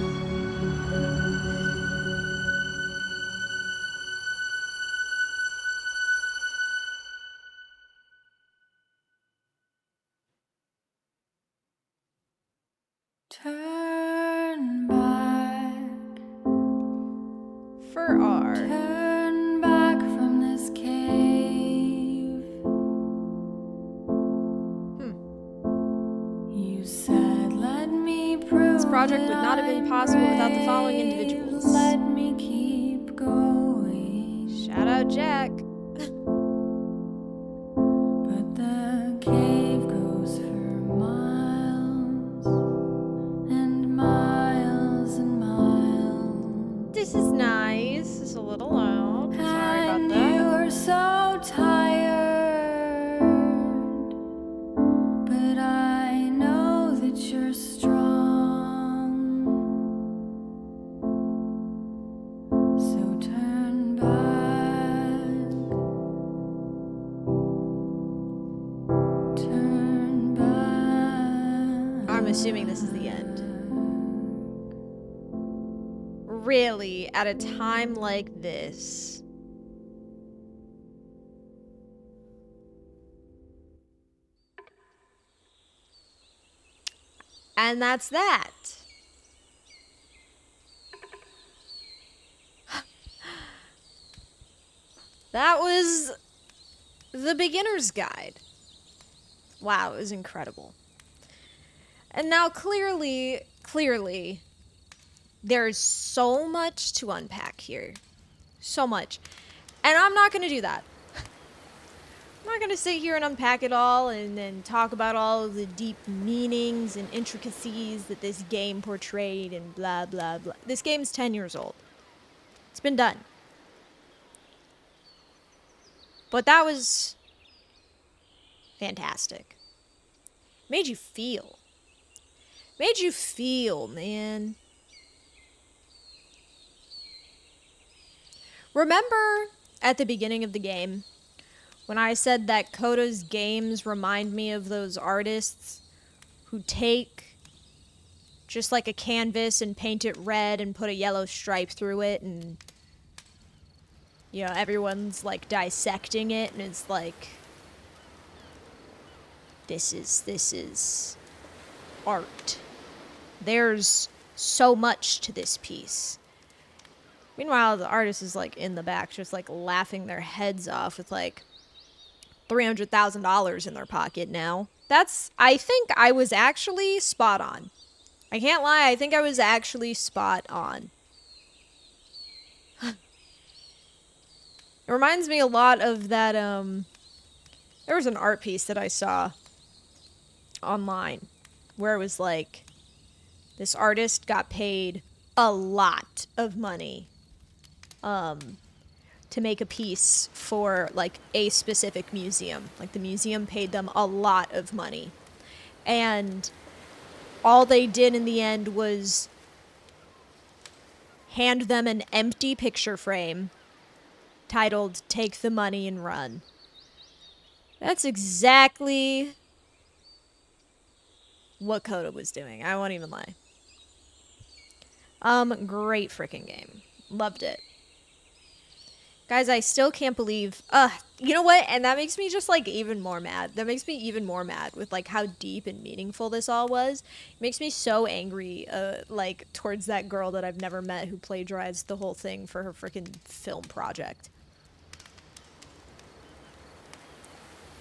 are. Turn back from this cave. You said, let me prove This project would not have been I'm possible without the following brave. individuals. Let me keep going. Shout out Jack. But the cave goes for miles and miles and miles. This is nice. It's a little loud. Sorry about And that. you're so tired, but I know that you're strong. So turn back, turn back. I'm assuming this is the end. Really, at a time like this. And that's that. That was the beginner's guide. Wow, it was incredible. And now clearly, there's so much to unpack here. So much. And I'm not going to do that. I'm not going to sit here and unpack it all and then talk about all of the deep meanings and intricacies that this game portrayed and blah, blah, blah. This game's 10 years old. It's been done. But that was fantastic. Made you feel. Made you feel, man. Remember at the beginning of the game when I said that Coda's games remind me of those artists who take just like a canvas and paint it red and put a yellow stripe through it, and you know, everyone's like dissecting it and it's like, this is art. There's so much to this piece. Meanwhile, the artist is like in the back just like laughing their heads off with like $300,000 in their pocket now. I think I was actually spot on. I can't lie, I think I was actually spot on. It reminds me a lot of that, there was an art piece that I saw online where it was like, this artist got paid a lot of money to make a piece for like a specific museum. Like the museum paid them a lot of money. And all they did in the end was hand them an empty picture frame titled "Take the Money and Run." That's exactly what Coda was doing. I won't even lie. Great freaking game. Loved it. Guys, I still can't believe, you know what? And that makes me just like even more mad. That makes me even more mad with like how deep and meaningful this all was. It makes me so angry, like towards that girl that I've never met who plagiarized the whole thing for her freaking film project.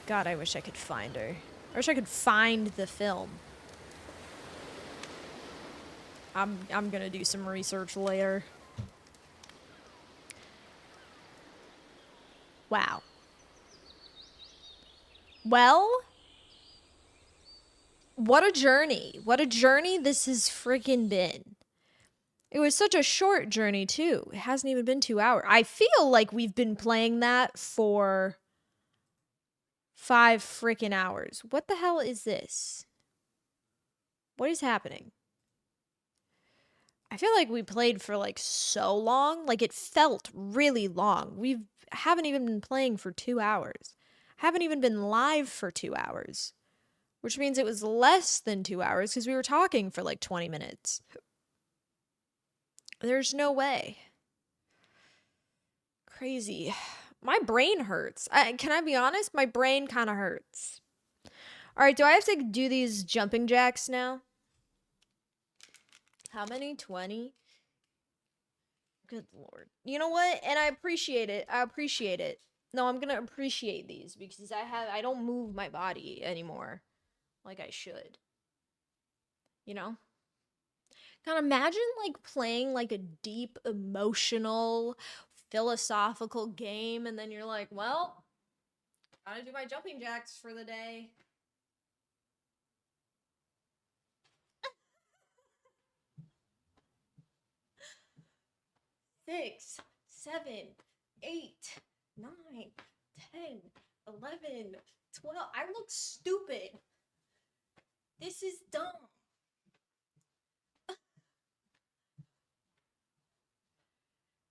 God, I wish I could find her. I wish I could find the film. I'm gonna do some research later. Wow. Well, what a journey. What a journey this has freaking been. It was such a short journey, too. It hasn't even been 2 hours. I feel like we've been playing that for 5 freaking hours. What the hell is this? What is happening? I feel like we played for like so long. Like it felt really long. We haven't even been playing for 2 hours. Haven't even been live for 2 hours. Which means it was less than 2 hours because we were talking for like 20 minutes. There's no way. Crazy. My brain hurts. Can I be honest? My brain kind of hurts. All right, do I have to do these jumping jacks now? How many? 20? Good lord. You know what? And I appreciate it. I appreciate it. No, I'm gonna appreciate these because I don't move my body anymore like I should. You know? God, imagine like playing like a deep, emotional, philosophical game, and then you're like, well, gotta do my jumping jacks for the day. 6, 7, 8, 9, 10, 11, 12. I look stupid. This is dumb.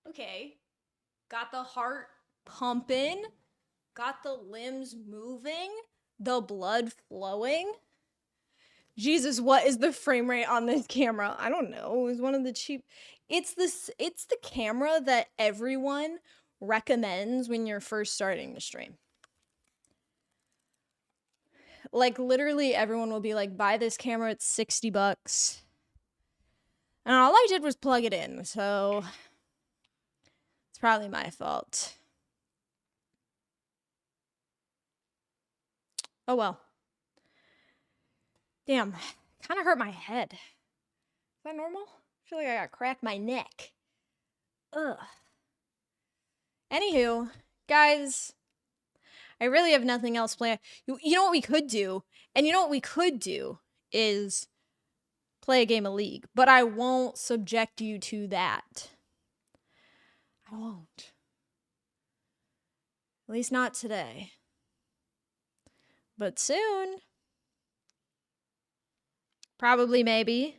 Okay. Got the heart pumping, got the limbs moving, the blood flowing. Jesus, what is the frame rate on this camera? I don't know. It was one of the cheap. It's the camera that everyone recommends when you're first starting to stream. Like literally everyone will be like, buy this camera, it's $60. And all I did was plug it in, so it's probably my fault. Oh well. Damn, kind of hurt my head. Is that normal? I feel like I got cracked my neck. Ugh. Anywho, guys, I really have nothing else planned. You know what we could do? And you know what we could do is play a game of League, but I won't subject you to that. I won't. At least not today. But soon. Probably, maybe.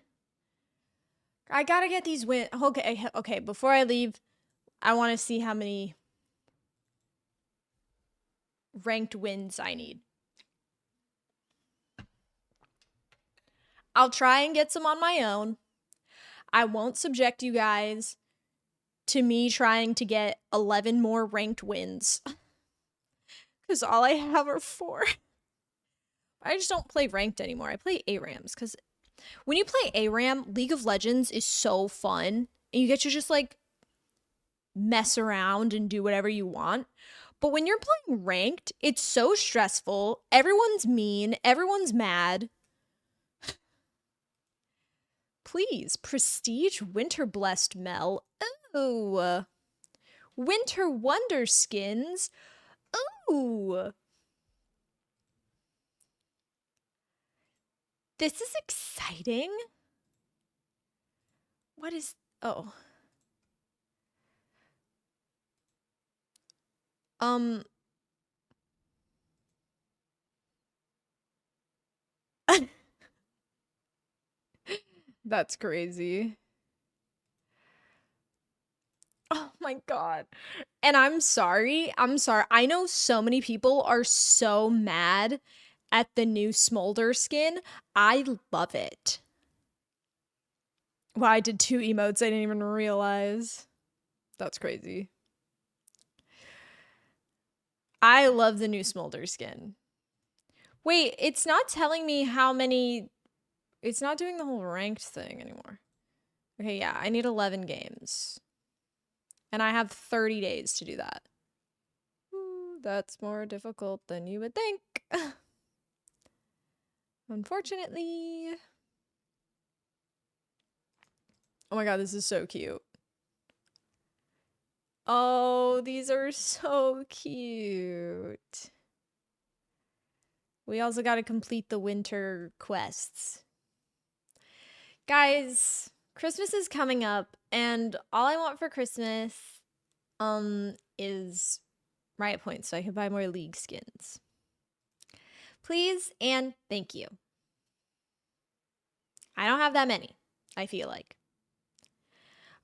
I gotta get these wins. Okay, before I leave, I want to see how many ranked wins I need. I'll try and get some on my own. I won't subject you guys to me trying to get 11 more ranked wins. Because all I have are 4. I just don't play ranked anymore. I play ARAMs because when you play ARAM, League of Legends is so fun. And you get to just like mess around and do whatever you want. But when you're playing ranked, it's so stressful. Everyone's mean. Everyone's mad. Please, Prestige Winter Blessed Mel. Ooh. Winter Wonder Skins. Ooh. This is exciting. What is... Oh. That's crazy. Oh my god. And I'm sorry. I know so many people are so mad at the new Smolder skin. I love it. Wow, I did 2 emotes I didn't even realize. That's crazy. I love the new Smolder skin. Wait, it's not telling me how many... It's not doing the whole ranked thing anymore. Okay, yeah, I need 11 games. And I have 30 days to do that. Ooh, that's more difficult than you would think. Unfortunately. Oh my god, this is so cute. Oh, these are so cute. We also got to complete the winter quests. Guys, Christmas is coming up, and all I want for Christmas is riot points so I can buy more League skins. Please and thank you. I don't have that many, I feel like.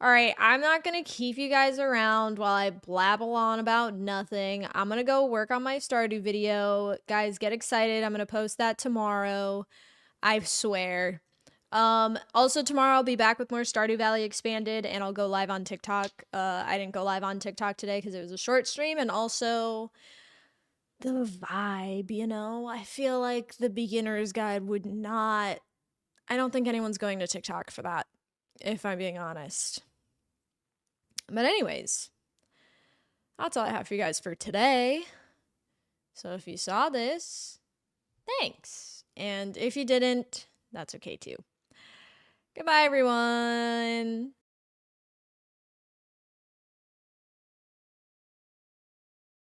Alright, I'm not gonna keep you guys around while I blabble on about nothing. I'm gonna go work on my Stardew video. Guys, get excited. I'm gonna post that tomorrow. I swear. Also tomorrow I'll be back with more Stardew Valley Expanded, and I'll go live on TikTok. I didn't go live on TikTok today because it was a short stream, and also the vibe, you know? I feel like the beginner's guide would not... I don't think anyone's going to TikTok for that, if I'm being honest. But anyways, that's all I have for you guys for today. So if you saw this, thanks. And if you didn't, that's okay too. Goodbye, everyone.